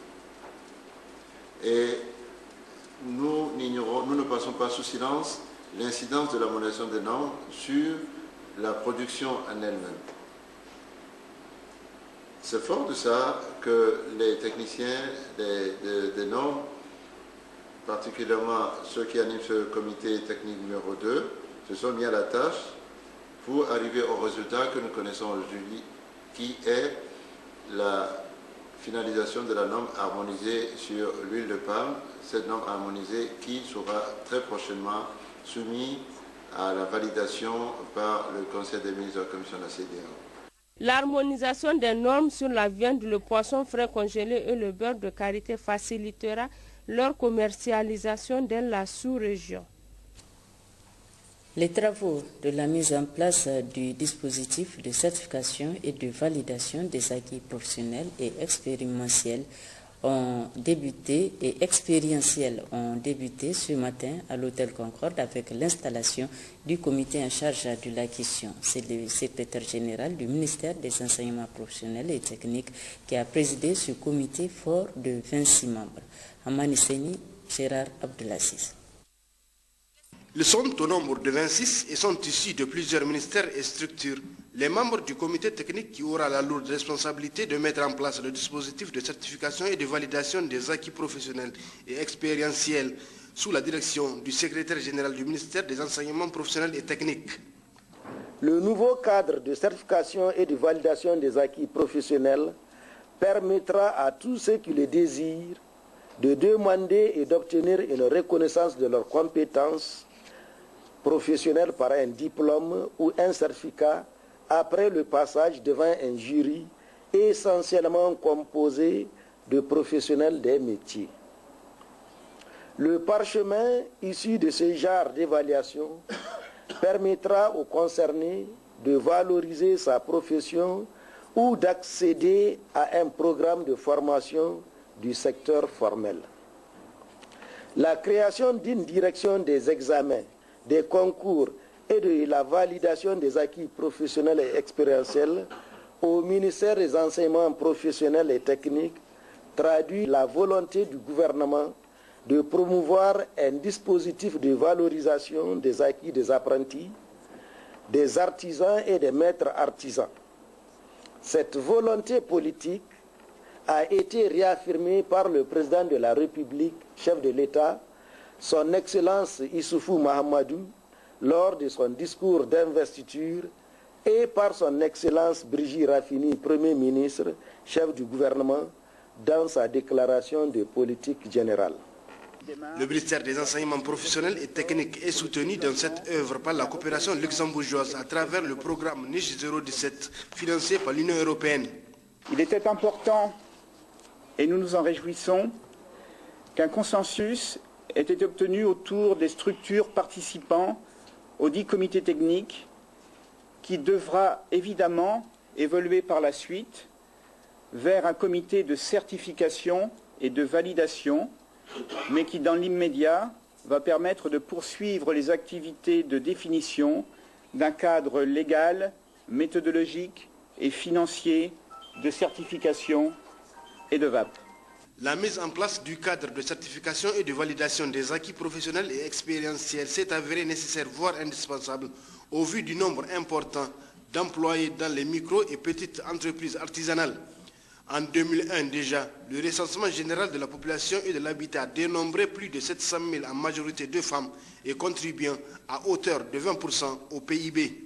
Et nous ne passons pas sous silence l'incidence de l'harmonisation des normes sur la production en elle-même. C'est fort de ça que les techniciens des normes, particulièrement ceux qui animent ce comité technique numéro 2, se sont mis à la tâche pour arriver au résultat que nous connaissons aujourd'hui, qui est la finalisation de la norme harmonisée sur l'huile de palme, cette norme harmonisée qui sera très prochainement soumise à la validation par le Conseil des ministres de la Commission de la CEDEAO. L'harmonisation des normes sur la viande, le poisson frais congelé et le beurre de karité facilitera leur commercialisation dans la sous-région. Les travaux de la mise en place du dispositif de certification et de validation des acquis professionnels et expérientiels ont débuté ce matin à l'hôtel Concorde avec l'installation du comité en charge de la question. C'est le secrétaire général du ministère des enseignements professionnels et techniques qui a présidé ce comité fort de 26 membres. Amaniseni Gérard Abdelaziz. Ils sont au nombre de 26 et sont issus de plusieurs ministères et structures. Les membres du comité technique qui aura la lourde responsabilité de mettre en place le dispositif de certification et de validation des acquis professionnels et expérientiels sous la direction du secrétaire général du ministère des enseignements professionnels et techniques. Le nouveau cadre de certification et de validation des acquis professionnels permettra à tous ceux qui le désirent de demander et d'obtenir une reconnaissance de leurs compétences professionnelles par un diplôme ou un certificat après le passage devant un jury essentiellement composé de professionnels des métiers. Le parchemin issu de ce genre d'évaluation permettra aux concernés de valoriser sa profession ou d'accéder à un programme de formation du secteur formel. La création d'une direction des examens, des concours et de la validation des acquis professionnels et expérientiels au ministère des enseignements professionnels et techniques traduit la volonté du gouvernement de promouvoir un dispositif de valorisation des acquis des apprentis, des artisans et des maîtres artisans. Cette volonté politique a été réaffirmée par le président de la République, chef de l'État, son Excellence Issoufou Mahamadou, lors de son discours d'investiture, et par son Excellence Brigitte Raffini, Premier ministre, chef du gouvernement, dans sa déclaration de politique générale. Le ministère des enseignements professionnels et techniques est soutenu dans cette œuvre par la coopération luxembourgeoise à travers le programme Niche 017 financé par l'Union européenne. Il était important, et nous nous en réjouissons, qu'un consensus ait été obtenu autour des structures participant au dit comité technique qui devra évidemment évoluer par la suite vers un comité de certification et de validation, mais qui dans l'immédiat va permettre de poursuivre les activités de définition d'un cadre légal, méthodologique et financier de certification et de VAP. La mise en place du cadre de certification et de validation des acquis professionnels et expérientiels s'est avérée nécessaire, voire indispensable, au vu du nombre important d'employés dans les micro- et petites entreprises artisanales. En 2001 déjà, le recensement général de la population et de l'habitat dénombrait plus de 700 000, en majorité de femmes, et contribuant à hauteur de 20% au PIB.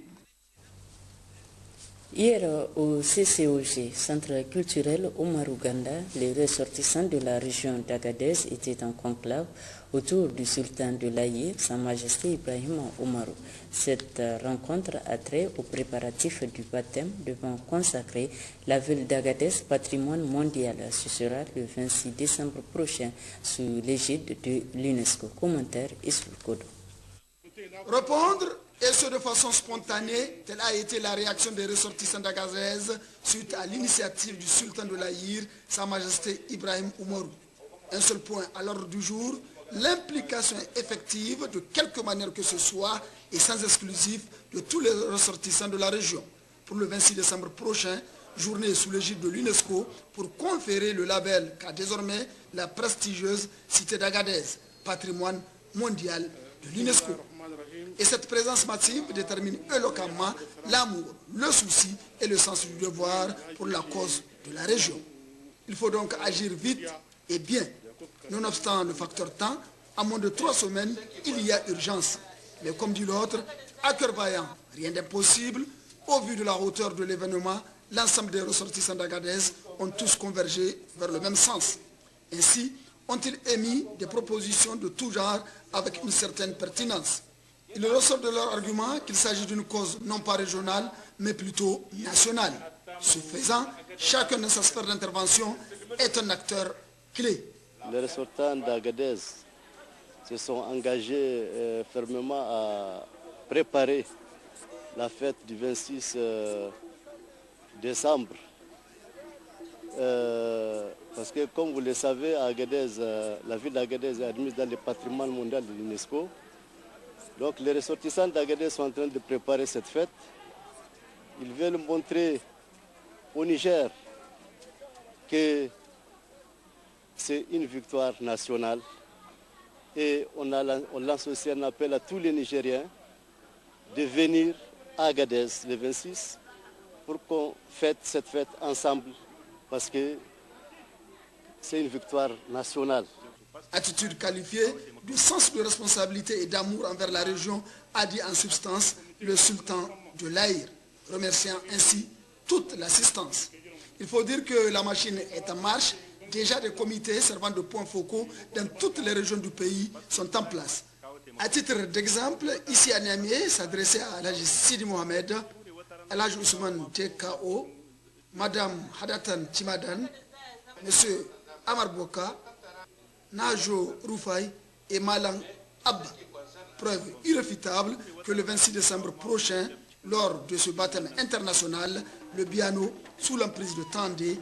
Hier, au CCOG, Centre culturel Omar Ouganda, les ressortissants de la région d'Agadez étaient en conclave autour du sultan de l'Aïr, Sa Majesté Ibrahim Oumarou. Cette rencontre a trait aux préparatifs du baptême devant consacrer la ville d'Agadez patrimoine mondial. Ce sera le 26 décembre prochain sous l'égide de l'UNESCO. Commentaire Issoul Kodo. Répondre, et ce de façon spontanée, telle a été la réaction des ressortissants d'Agadez suite à l'initiative du sultan de l'Aïr, Sa Majesté Ibrahim Oumarou. Un seul point à l'ordre du jour, l'implication effective de quelque manière que ce soit et sans exclusif de tous les ressortissants de la région. Pour le 26 décembre prochain, journée sous l'égide de l'UNESCO pour conférer le label qu'a désormais la prestigieuse cité d'Agadez, patrimoine mondial de l'UNESCO. Et cette présence massive détermine éloquemment l'amour, le souci et le sens du devoir pour la cause de la région. Il faut donc agir vite et bien. Nonobstant le facteur temps, à moins de 3 semaines, il y a urgence. Mais comme dit l'autre, à cœur vaillant, rien d'impossible. Au vu de la hauteur de l'événement, l'ensemble des ressortissants d'Agadez ont tous convergé vers le même sens. Ainsi, ont-ils émis des propositions de tout genre avec une certaine pertinence. Il ressort de leur argument qu'il s'agit d'une cause non pas régionale, mais plutôt nationale. Ce faisant, chacun de sa sphère d'intervention est un acteur clé. Les ressortissants d'Agadez se sont engagés fermement à préparer la fête du 26 décembre. Parce que comme vous le savez, à Agadez, la ville d'Agadez est admise dans le patrimoine mondial de l'UNESCO. Donc les ressortissants d'Agadez sont en train de préparer cette fête. Ils veulent montrer au Niger que c'est une victoire nationale. Et on lance aussi un appel à tous les Nigériens de venir à Agadez le 26 pour qu'on fête cette fête ensemble parce que c'est une victoire nationale. Attitude qualifiée de sens de responsabilité et d'amour envers la région, a dit en substance le sultan de l'Aïr, remerciant ainsi toute l'assistance. Il faut dire que la machine est en marche. Déjà des comités servant de points focaux dans toutes les régions du pays sont en place. À titre d'exemple, ici à Niamey, s'adresser à Alhaji Sidi Mohamed, Alhaji Ousmane TKO, Madame Hadatan Timadan, Monsieur Amar Boka, Najo Rufai et Malang Abba. preuve irréfutable que le 26 décembre prochain, lors de ce baptême international, le Biano, sous l'emprise de Tandé,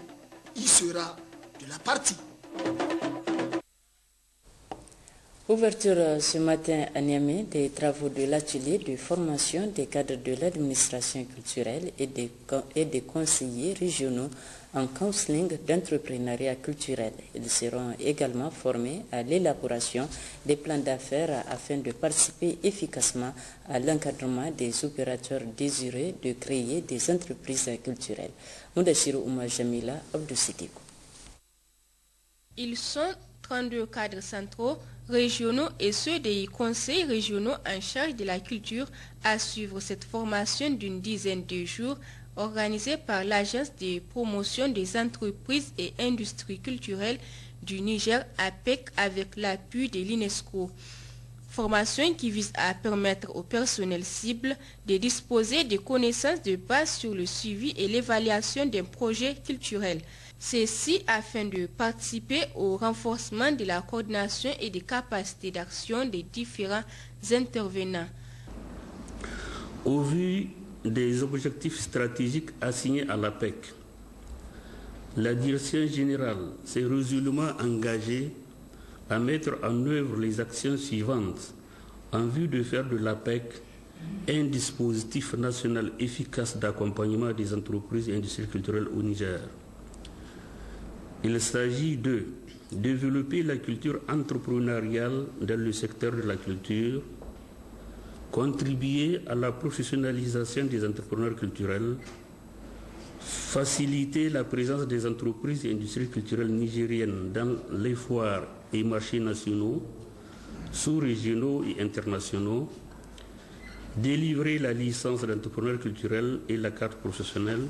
y sera de la partie. Ouverture ce matin à Niamey des travaux de l'atelier de formation des cadres de l'administration culturelle et des conseillers régionaux en counseling d'entrepreneuriat culturel. Ils seront également formés à l'élaboration des plans d'affaires afin de participer efficacement à l'encadrement des opérateurs désireux de créer des entreprises culturelles. Moudachirou Oumar Jamila, Abdou Sidiko. Ils sont 32 cadres centraux, régionaux et ceux des conseils régionaux en charge de la culture à suivre cette formation d'une dizaine de jours organisée par l'Agence de promotion des entreprises et industries culturelles du Niger, APEC, avec l'appui de l'UNESCO. Formation qui vise à permettre au personnel cible de disposer de connaissances de base sur le suivi et l'évaluation d'un projet culturel. Ceci afin de participer au renforcement de la coordination et des capacités d'action des différents intervenants. Au vu des objectifs stratégiques assignés à l'APEC, la direction générale s'est résolument engagée à mettre en œuvre les actions suivantes en vue de faire de l'APEC un dispositif national efficace d'accompagnement des entreprises et industries culturelles au Niger. Il s'agit de développer la culture entrepreneuriale dans le secteur de la culture, contribuer à la professionnalisation des entrepreneurs culturels, faciliter la présence des entreprises et industries culturelles nigériennes dans les foires et marchés nationaux, sous-régionaux et internationaux, délivrer la licence d'entrepreneur culturel et la carte professionnelle,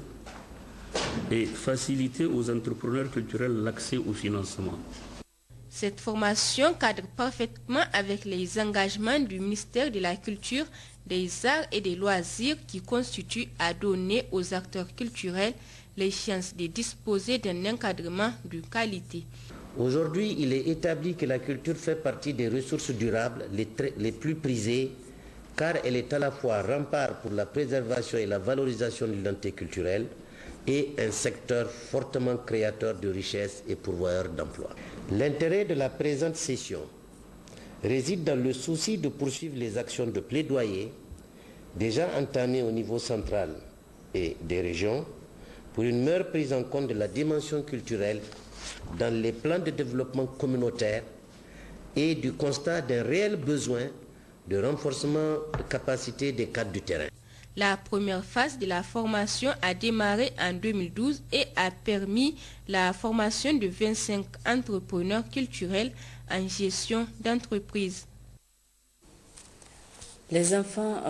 et faciliter aux entrepreneurs culturels l'accès au financement. Cette formation cadre parfaitement avec les engagements du ministère de la Culture, des Arts et des Loisirs qui constituent à donner aux acteurs culturels les chances de disposer d'un encadrement de qualité. Aujourd'hui, il est établi que la culture fait partie des ressources durables les plus prisées, car elle est à la fois rempart pour la préservation et la valorisation de l'identité culturelle, et un secteur fortement créateur de richesses et pourvoyeur d'emplois. L'intérêt de la présente session réside dans le souci de poursuivre les actions de plaidoyer déjà entamées au niveau central et des régions pour une meilleure prise en compte de la dimension culturelle dans les plans de développement communautaire et du constat d'un réel besoin de renforcement de capacité des cadres du terrain. La première phase de la formation a démarré en 2012 et a permis la formation de 25 entrepreneurs culturels en gestion d'entreprise. Les enfants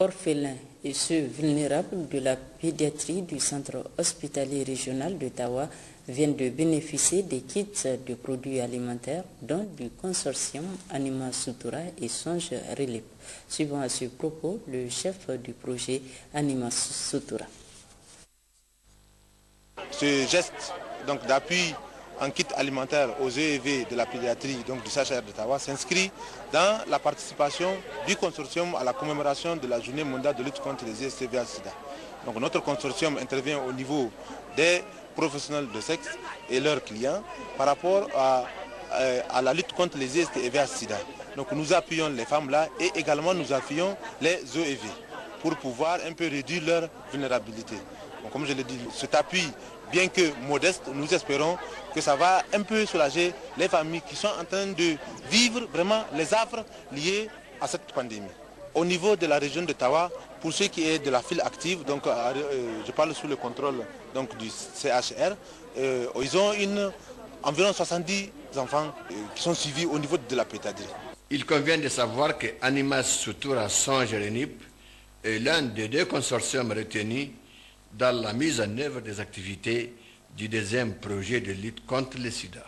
orphelins et ceux vulnérables de la pédiatrie du centre hospitalier régional de Tawa viennent de bénéficier des kits de produits alimentaires, dont du consortium Anima Sutura et Songe Relief. Suivant à ce propos, le chef du projet Anima Sutura. Ce geste d'appui en kit alimentaire aux EEV de la pédiatrie du CHR de Tawa s'inscrit dans la participation du consortium à la commémoration de la journée mondiale de lutte contre les IST-VIH-Sida. Donc notre consortium intervient au niveau des professionnels de sexe et leurs clients par rapport à la lutte contre les IST et VIH-Sida. Donc nous appuyons les femmes là et également nous appuyons les EEV pour pouvoir un peu réduire leur vulnérabilité. Donc, comme je l'ai dit, cet appui, bien que modeste, nous espérons que ça va un peu soulager les familles qui sont en train de vivre vraiment les affres liés à cette pandémie. Au niveau de la région de Tawa, pour ce qui est de la file active, donc je parle sous le contrôle du CHR, ils ont environ 70 enfants qui sont suivis au niveau de la pédiatrie. Il convient de savoir que Anima Sutura Songe Relief est l'un des deux consortiums retenus dans la mise en œuvre des activités du deuxième projet de lutte contre le sida.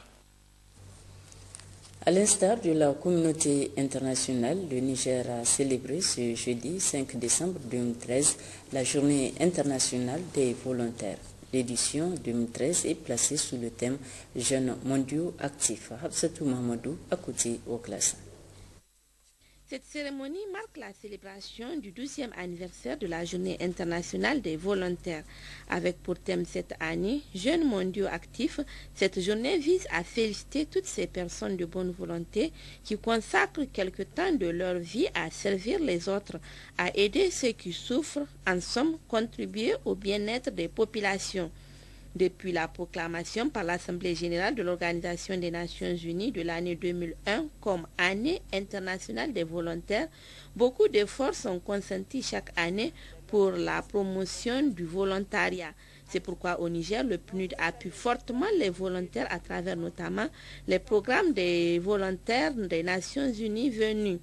À l'instar de la communauté internationale, le Niger a célébré ce jeudi 5 décembre 2013 la journée internationale des volontaires. L'édition 2013 est placée sous le thème « Jeunes mondiaux actifs ». Habsatou Mahamadou, à côté au classe. Cette cérémonie marque la célébration du 12e anniversaire de la Journée internationale des volontaires. Avec pour thème cette année « Jeunes mondiaux actifs », cette journée vise à féliciter toutes ces personnes de bonne volonté qui consacrent quelque temps de leur vie à servir les autres, à aider ceux qui souffrent, en somme, contribuer au bien-être des populations. Depuis la proclamation par l'Assemblée générale de l'Organisation des Nations Unies de l'année 2001 comme année internationale des volontaires, beaucoup d'efforts sont consentis chaque année pour la promotion du volontariat. C'est pourquoi au Niger, le PNUD appuie fortement les volontaires à travers notamment les programmes des volontaires des Nations Unies venus.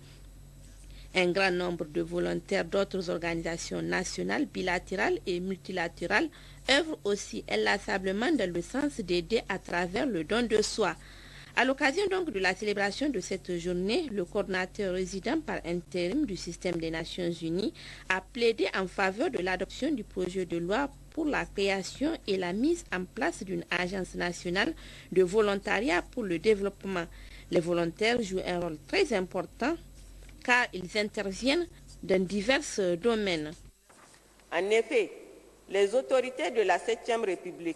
Un grand nombre de volontaires d'autres organisations nationales, bilatérales et multilatérales œuvrent aussi inlassablement dans le sens d'aider à travers le don de soi. À l'occasion donc de la célébration de cette journée, le coordinateur résident par intérim du système des Nations Unies a plaidé en faveur de l'adoption du projet de loi pour la création et la mise en place d'une agence nationale de volontariat pour le développement. Les volontaires jouent un rôle très important car ils interviennent dans divers domaines. En effet, les autorités de la 7e République,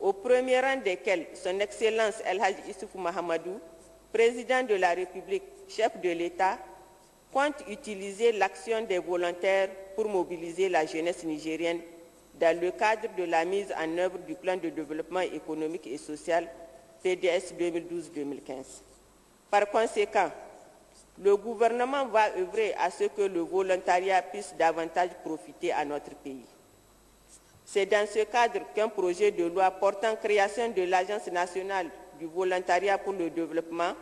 au premier rang desquelles son Excellence El Hadj Issoufou Mahamadou, président de la République, chef de l'État, comptent utiliser l'action des volontaires pour mobiliser la jeunesse nigérienne dans le cadre de la mise en œuvre du plan de développement économique et social PDS 2012-2015. Par conséquent, le gouvernement va œuvrer à ce que le volontariat puisse davantage profiter à notre pays. C'est dans ce cadre qu'un projet de loi portant création de l'Agence nationale du volontariat pour le développement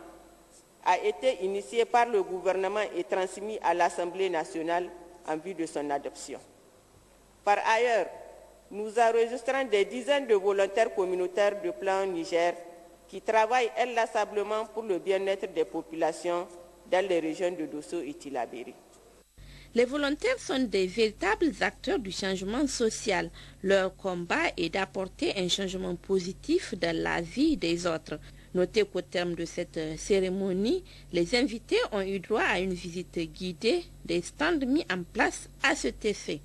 a été initié par le gouvernement et transmis à l'Assemblée nationale en vue de son adoption. Par ailleurs, nous enregistrons des dizaines de volontaires communautaires de Plan Niger qui travaillent inlassablement pour le bien-être des populations dans les régions de Dosso et Tillabéri. Les volontaires sont des véritables acteurs du changement social. Leur combat est d'apporter un changement positif dans la vie des autres. Notez qu'au terme de cette cérémonie, les invités ont eu droit à une visite guidée des stands mis en place à cet effet.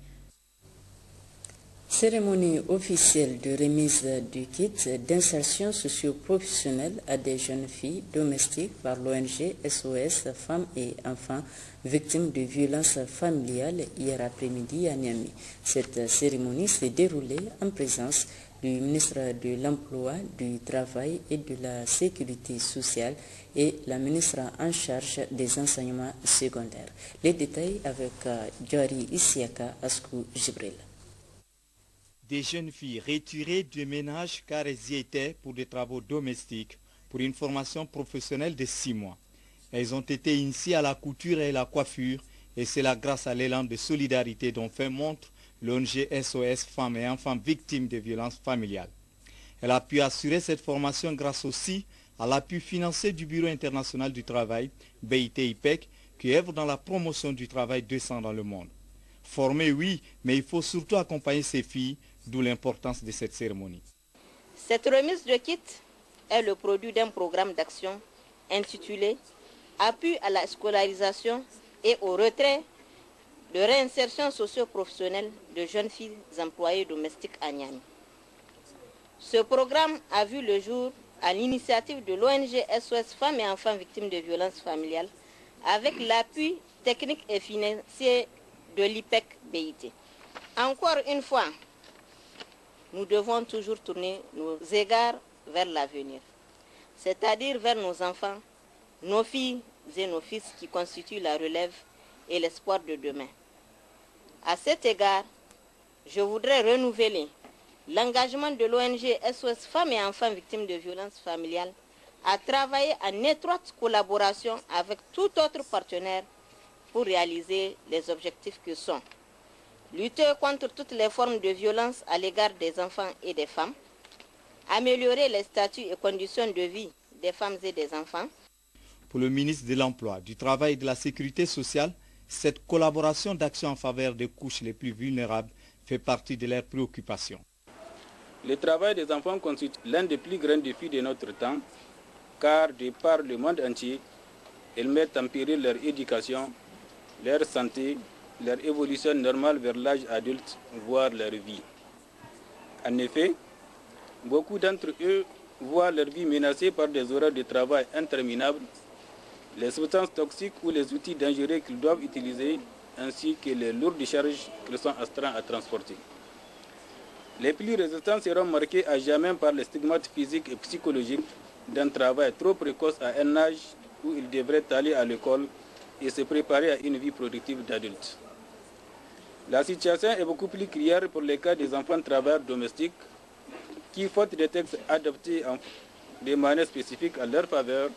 Cérémonie officielle de remise du kit d'insertion socio-professionnelle à des jeunes filles domestiques par l'ONG SOS Femmes et Enfants victimes de violences familiales hier après-midi à Niamey. Cette cérémonie s'est déroulée en présence du ministre de l'Emploi, du Travail et de la Sécurité sociale et la ministre en charge des enseignements secondaires. Les détails avec Djari Isiaka Askou Jibril. Des jeunes filles retirées du ménage car elles y étaient pour des travaux domestiques pour une formation professionnelle de 6 mois. Elles ont été initiées à la couture et la coiffure et c'est là grâce à l'élan de solidarité dont fait montre l'ONG SOS Femmes et Enfants victimes de violences familiales. Elle a pu assurer cette formation grâce aussi à l'appui financier du Bureau international du travail, BIT-IPEC, qui œuvre dans la promotion du travail décent dans le monde. Former, oui, mais il faut surtout accompagner ces filles, d'où l'importance de cette cérémonie. Cette remise de kit est le produit d'un programme d'action intitulé « Appui à la scolarisation et au retrait de réinsertion socio-professionnelle de jeunes filles employées domestiques à Niamey ». Ce programme a vu le jour à l'initiative de l'ONG SOS Femmes et Enfants victimes de violences familiales avec l'appui technique et financier de l'IPEC BIT. Encore une fois, nous devons toujours tourner nos égards vers l'avenir, c'est-à-dire vers nos enfants, nos filles et nos fils qui constituent la relève et l'espoir de demain. À cet égard, je voudrais renouveler l'engagement de l'ONG SOS Femmes et Enfants victimes de violences familiales à travailler en étroite collaboration avec tout autre partenaire pour réaliser les objectifs que sont lutter contre toutes les formes de violence à l'égard des enfants et des femmes, améliorer les statuts et conditions de vie des femmes et des enfants. Pour le ministre de l'Emploi, du Travail et de la Sécurité sociale, cette collaboration d'action en faveur des couches les plus vulnérables fait partie de leurs préoccupations. Le travail des enfants constitue l'un des plus grands défis de notre temps, car de par le monde entier, elles mettent en péril leur éducation, leur santé, leur évolution normale vers l'âge adulte, voire leur vie. En effet, beaucoup d'entre eux voient leur vie menacée par des horaires de travail interminables, les substances toxiques ou les outils dangereux qu'ils doivent utiliser, ainsi que les lourdes charges qu'ils sont astreints à transporter. Les plus résistants seront marqués à jamais par les stigmates physiques et psychologiques d'un travail trop précoce à un âge où ils devraient aller à l'école et se préparer à une vie productive d'adulte. La situation est beaucoup plus criante pour les cas des enfants travailleurs domestiques qui, faute de textes adaptés de manière spécifique à leur faveur,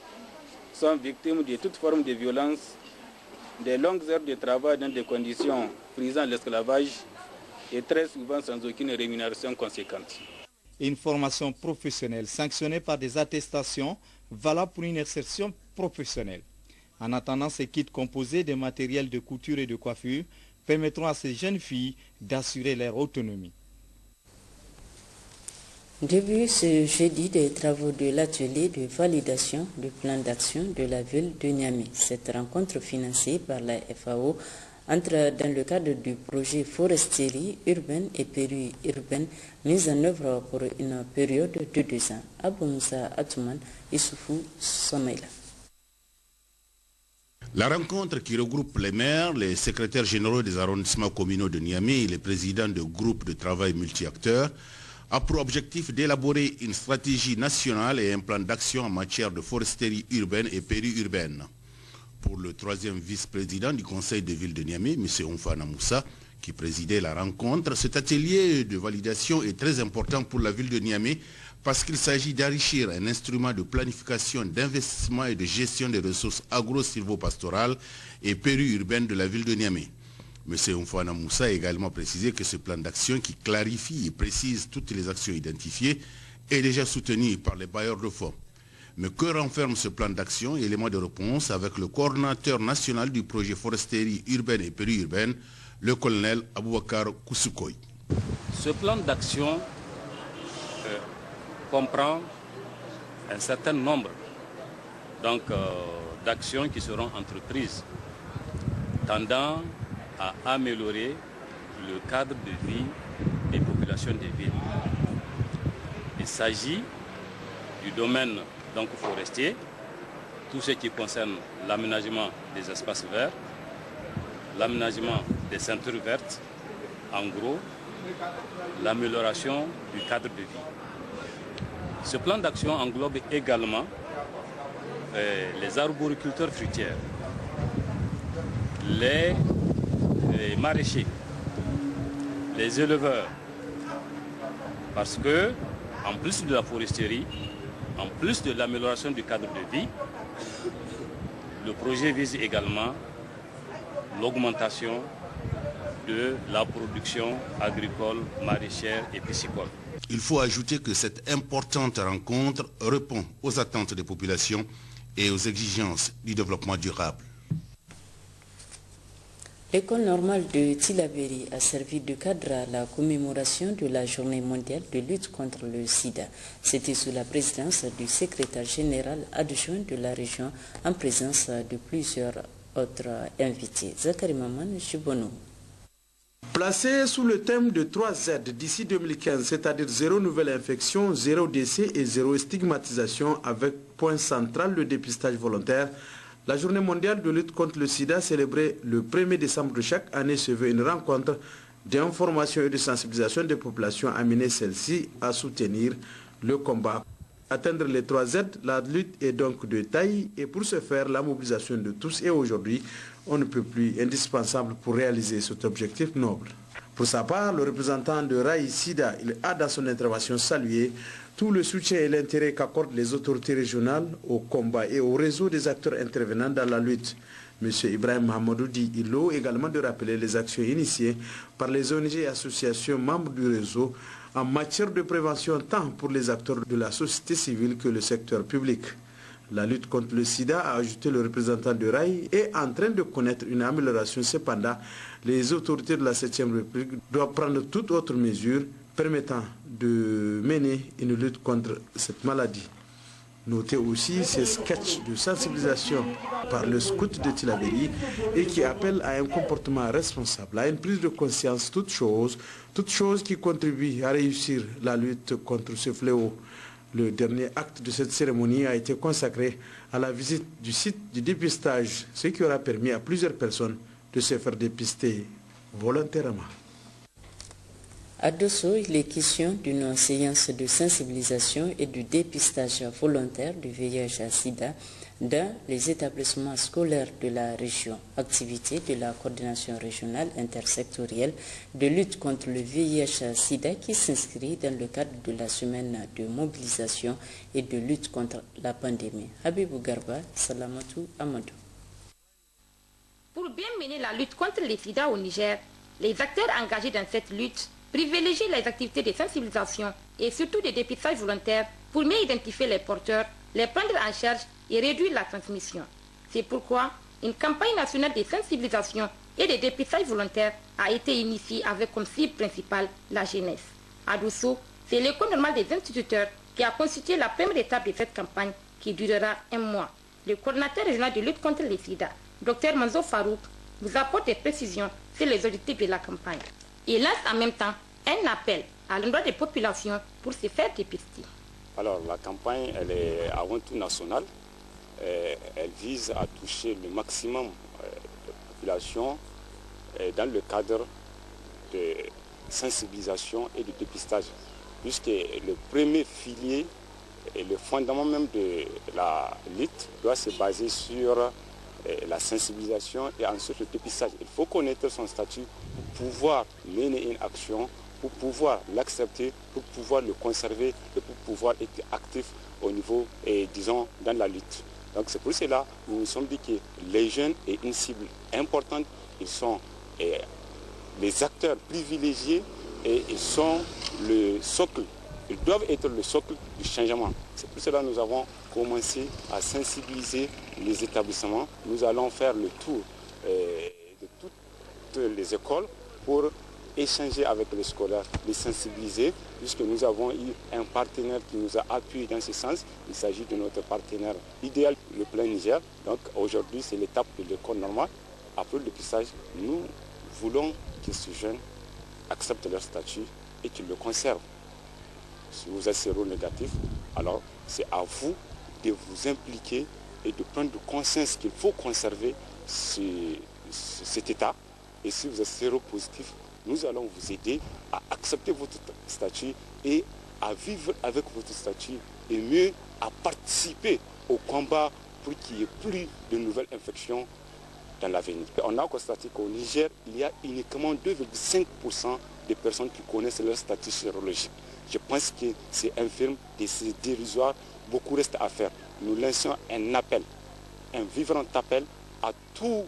sont victimes de toute forme de violence, des longues heures de travail dans des conditions prisant l'esclavage et très souvent sans aucune rémunération conséquente. Une formation professionnelle sanctionnée par des attestations valables pour une insertion professionnelle. En attendant, ces kits composés de matériel de couture et de coiffure permettront à ces jeunes filles d'assurer leur autonomie. Début ce jeudi des travaux de l'atelier de validation du plan d'action de la ville de Niamey. Cette rencontre financée par la FAO entre dans le cadre du projet foresterie urbaine et périurbaine mise en œuvre pour une période de 2 ans. Aboumsa Atouman, Issoufou Somaïla. La rencontre qui regroupe les maires, les secrétaires généraux des arrondissements communaux de Niamey et les présidents de groupes de travail multi-acteurs a pour objectif d'élaborer une stratégie nationale et un plan d'action en matière de foresterie urbaine et périurbaine. Pour le 3e vice-président du conseil de ville de Niamey, M. Oumfana Moussa, qui présidait la rencontre, cet atelier de validation est très important pour la ville de Niamey parce qu'il s'agit d'enrichir un instrument de planification, d'investissement et de gestion des ressources agro-silvopastorales et périurbaines de la ville de Niamey. M. Oumfana Moussa a également précisé que ce plan d'action qui clarifie et précise toutes les actions identifiées est déjà soutenu par les bailleurs de fonds. Mais que renferme ce plan d'action? Élément de réponse avec le coordinateur national du projet foresterie urbaine et périurbaine, le colonel Aboubakar Koussoukoy. Ce plan d'action comprend un certain nombre d'actions qui seront entreprises tendant à améliorer le cadre de vie des populations des villes. Il s'agit du domaine forestier, tout ce qui concerne l'aménagement des espaces verts, l'aménagement des ceintures vertes, en gros, l'amélioration du cadre de vie. Ce plan d'action englobe également les arboriculteurs fruitières, les maraîchers, les éleveurs, parce que, en plus de la foresterie, en plus de l'amélioration du cadre de vie, le projet vise également l'augmentation de la production agricole, maraîchère et piscicole. Il faut ajouter que cette importante rencontre répond aux attentes des populations et aux exigences du développement durable. L'école normale de Tillabéri a servi de cadre à la commémoration de la journée mondiale de lutte contre le sida. C'était sous la présidence du secrétaire général adjoint de la région en présence de plusieurs autres invités. Zakari Maman, Chibono. Placé sous le thème de 3Z d'ici 2015, c'est-à-dire zéro nouvelle infection, zéro décès et zéro stigmatisation avec point central le dépistage volontaire, la journée mondiale de lutte contre le sida célébrée le 1er décembre de chaque année se veut une rencontre d'information et de sensibilisation des populations amener celles-ci à soutenir le combat. Atteindre les 3Z, la lutte est donc de taille et pour ce faire, la mobilisation de tous est aujourd'hui, on ne peut plus indispensable pour réaliser cet objectif noble. Pour sa part, le représentant de Raï Sida, il a dans son intervention salué tout le soutien et l'intérêt qu'accordent les autorités régionales au combat et au réseau des acteurs intervenant dans la lutte. M. Ibrahim Hamadou dit il faut également de rappeler les actions initiées par les ONG et associations membres du réseau en matière de prévention tant pour les acteurs de la société civile que le secteur public. La lutte contre le sida, a ajouté le représentant de Raï, est en train de connaître une amélioration. Cependant, les autorités de la 7e République doivent prendre toute autre mesure permettant de mener une lutte contre cette maladie. Notez aussi ces sketchs de sensibilisation par le scout de Tillabéri et qui appellent à un comportement responsable, à une prise de conscience, toute chose qui contribue à réussir la lutte contre ce fléau. Le dernier acte de cette cérémonie a été consacré à la visite du site du dépistage, ce qui aura permis à plusieurs personnes de se faire dépister volontairement. À Dosso, il est question d'une séance de sensibilisation et du dépistage volontaire du VIH-Sida dans les établissements scolaires de la région. Activité de la coordination régionale intersectorielle de lutte contre le VIH-Sida qui s'inscrit dans le cadre de la semaine de mobilisation et de lutte contre la pandémie. Habibou Garba, Salamatou Amadou. Pour bien mener la lutte contre le sida au Niger, les acteurs engagés dans cette lutte privilégier les activités de sensibilisation et surtout de dépistage volontaire pour mieux identifier les porteurs, les prendre en charge et réduire la transmission. C'est pourquoi une campagne nationale de sensibilisation et de dépistage volontaire a été initiée avec comme cible principale la jeunesse. À Dosso, c'est l'école normale des instituteurs qui a constitué la première étape de cette campagne qui durera 1 mois. Le coordinateur régional de lutte contre le sida, Dr Manzo Farouk, vous apporte des précisions sur les objectifs de la campagne. Il lance en même temps un appel à l'endroit des populations pour se faire dépister. Alors la campagne, elle est avant tout nationale. Elle vise à toucher le maximum de populations dans le cadre de sensibilisation et de dépistage. Puisque le premier pilier et le fondement même de la lutte doit se baser sur la sensibilisation et ensuite le dépistage. Il faut connaître son statut pour pouvoir mener une action, pour pouvoir l'accepter, pour pouvoir le conserver et pour pouvoir être actif au niveau, disons, dans la lutte. Donc c'est pour cela que nous nous sommes dit que les jeunes est une cible importante. Ils sont les acteurs privilégiés et ils sont le socle. Ils doivent être le socle du changement. C'est pour cela que nous avons commencé à sensibiliser les établissements. Nous allons faire le tour de toutes les écoles pour échanger avec les scolaires, les sensibiliser, puisque nous avons eu un partenaire qui nous a appuyé dans ce sens. Il s'agit de notre partenaire idéal, le Plein Niger. Donc aujourd'hui, c'est l'étape de l'école normale. Après le dépistage, nous voulons que ces jeunes acceptent leur statut et qu'ils le conservent. Si vous êtes séronégatif, alors c'est à vous de vous impliquer et de prendre conscience qu'il faut conserver cet état. Et si vous êtes séropositif, nous allons vous aider à accepter votre statut et à vivre avec votre statut et mieux à participer au combat pour qu'il n'y ait plus de nouvelles infections dans l'avenir. On a constaté qu'au Niger, il y a uniquement 2,5% des personnes qui connaissent leur statut sérologique. Je pense que c'est infirme et c'est dérisoire. Beaucoup reste à faire. Nous lançons un appel, un vibrant appel à toute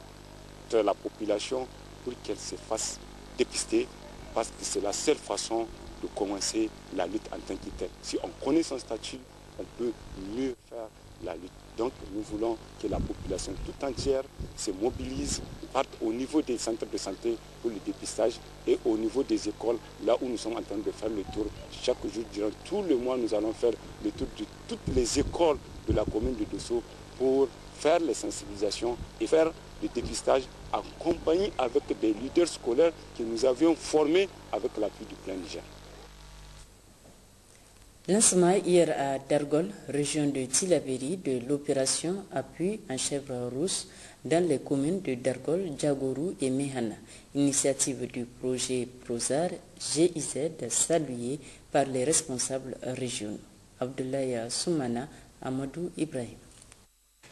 la population pour qu'elle se fasse dépister parce que c'est la seule façon de commencer la lutte en tant que telle. Si on connaît son statut, on peut mieux faire la lutte. Donc nous voulons que la population tout entière se mobilise, parte au niveau des centres de santé pour le dépistage et au niveau des écoles, là où nous sommes en train de faire le tour. Chaque jour, durant tout le mois, nous allons faire le tour de toutes les écoles de la commune de Dosso pour faire les sensibilisations et faire le dépistage accompagné avec des leaders scolaires que nous avions formés avec l'appui du Plein Niger. Lancement hier à Dargol, région de Tillabéri, de l'opération Appui en chèvre rousse dans les communes de Dargol, Djagourou et Mehana. Initiative du projet Prozar GIZ saluée par les responsables régionaux. Abdoulaye Soumana, Amadou Ibrahim.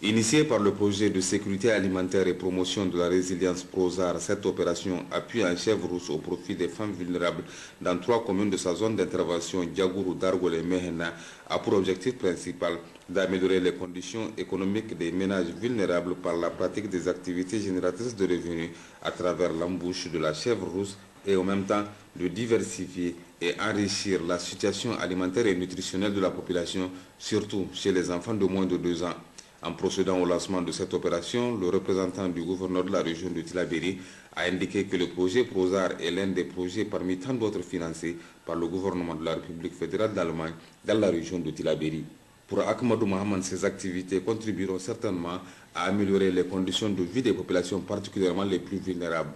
Initiée par le projet de sécurité alimentaire et promotion de la résilience Prozar, cette opération appuie en chèvre rousse au profit des femmes vulnérables dans 3 communes de sa zone d'intervention, Djagourou, Dargol et Mehena, a pour objectif principal d'améliorer les conditions économiques des ménages vulnérables par la pratique des activités génératrices de revenus à travers l'embouche de la chèvre rousse et en même temps de diversifier et enrichir la situation alimentaire et nutritionnelle de la population, surtout chez les enfants de moins de 2 ans. En procédant au lancement de cette opération, le représentant du gouverneur de la région de Tillabéri a indiqué que le projet Prozar est l'un des projets parmi tant d'autres financés par le gouvernement de la République fédérale d'Allemagne dans la région de Tillabéri. Pour Ahmadou Mohamed, ces activités contribueront certainement à améliorer les conditions de vie des populations, particulièrement les plus vulnérables.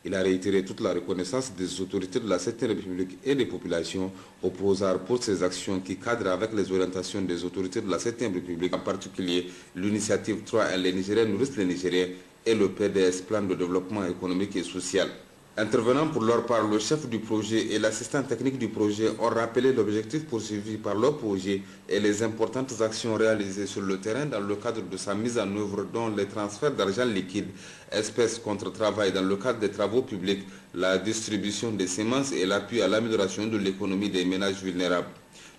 Il a réitéré toute la reconnaissance des autorités de la 7e République et des populations au Prozar pour ces actions qui cadrent avec les orientations des autorités de la 7e République, en particulier l'initiative 3N, les Nigériens nourrissent les Nigériens, et le PDS, Plan de développement économique et social. Intervenant pour leur part, le chef du projet et l'assistant technique du projet ont rappelé l'objectif poursuivi par leur projet et les importantes actions réalisées sur le terrain dans le cadre de sa mise en œuvre, dont les transferts d'argent liquide, espèces contre travail dans le cadre des travaux publics, la distribution des semences et l'appui à l'amélioration de l'économie des ménages vulnérables.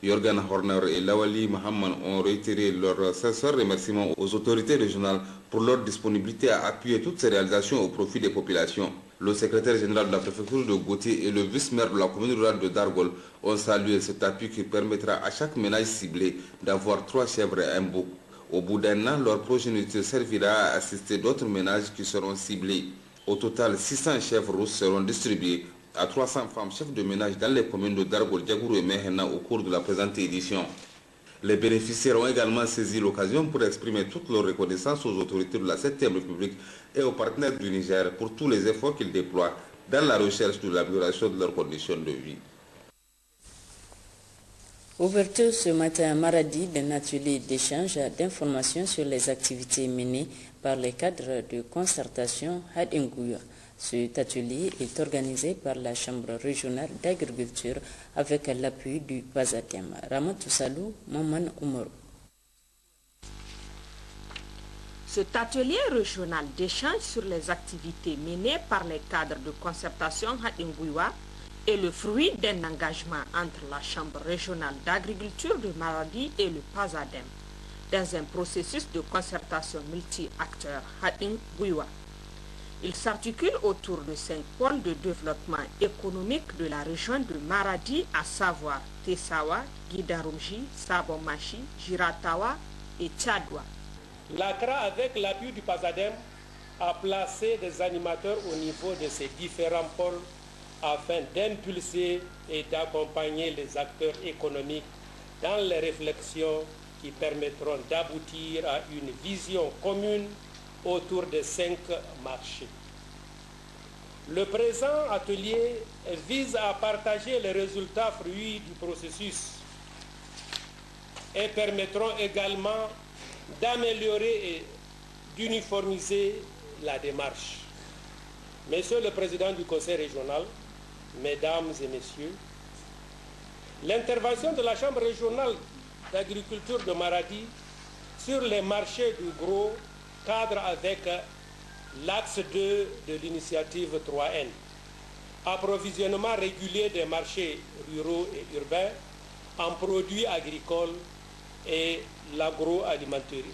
Jorgan Horner et Lawali Mohamed ont réitéré leurs sincères remerciements aux autorités régionales pour leur disponibilité à appuyer toutes ces réalisations au profit des populations. Le secrétaire général de la préfecture de Gautier et le vice-maire de la commune rurale de Dargol ont salué cet appui qui permettra à chaque ménage ciblé d'avoir 3 chèvres et un bouc. Au bout d'un an, leur progéniture servira à assister d'autres ménages qui seront ciblés. Au total, 600 chèvres rousses seront distribuées à 300 femmes chefs de ménage dans les communes de Dargol, Diagourou et Mehena au cours de la présente édition. Les bénéficiaires ont également saisi l'occasion pour exprimer toute leur reconnaissance aux autorités de la 7e République et aux partenaires du Niger pour tous les efforts qu'ils déploient dans la recherche de l'amélioration de leurs conditions de vie. Ouverture ce matin à Maradi d'un atelier d'échange d'informations sur les activités menées par les cadres de concertation Hadingouya. Cet atelier est organisé par la Chambre régionale d'agriculture avec l'appui du PASATEM. Ramatou Salou, Maman Oumarou. Cet atelier régional d'échange sur les activités menées par les cadres de concertation Hadingouya est le fruit d'un engagement entre la Chambre régionale d'agriculture de Maradi et le PASADEM dans un processus de concertation multi-acteurs Hadingouya. Il s'articule autour de 5 pôles de développement économique de la région de Maradi, à savoir Tessawa, Guidarumji, Sabomachi, Giratawa et Tchadwa. L'ACRA, avec l'appui du PASADEM, a placé des animateurs au niveau de ces différents pôles afin d'impulser et d'accompagner les acteurs économiques dans les réflexions qui permettront d'aboutir à une vision commune autour de 5 marchés. Le présent atelier vise à partager les résultats fruits du processus et permettront également d'améliorer et d'uniformiser la démarche. Monsieur le Président du Conseil régional, Mesdames et Messieurs, l'intervention de la Chambre régionale d'agriculture de Maradi sur les marchés du gros cadre avec l'axe 2 de l'initiative 3N. Approvisionnement régulier des marchés ruraux et urbains en produits agricoles et l'agroalimentaire.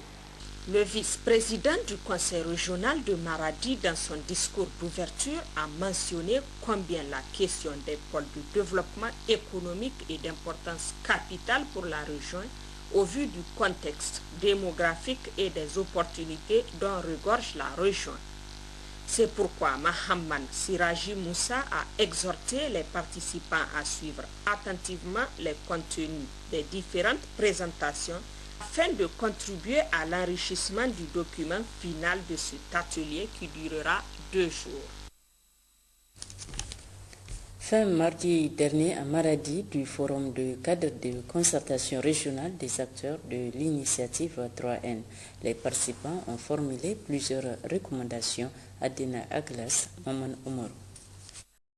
Le vice-président du Conseil régional de Maradi, dans son discours d'ouverture, a mentionné combien la question des pôles de développement économique est d'importance capitale pour la région au vu du contexte démographique et des opportunités dont regorge la région. C'est pourquoi Mahamman Siraji Moussa a exhorté les participants à suivre attentivement les contenus des différentes présentations afin de contribuer à l'enrichissement du document final de cet atelier qui durera 2 jours. Fin mardi dernier à Maradi du forum de cadre de concertation régionale des acteurs de l'initiative 3N. Les participants ont formulé plusieurs recommandations à Dina Aglas, Maman Oumarou.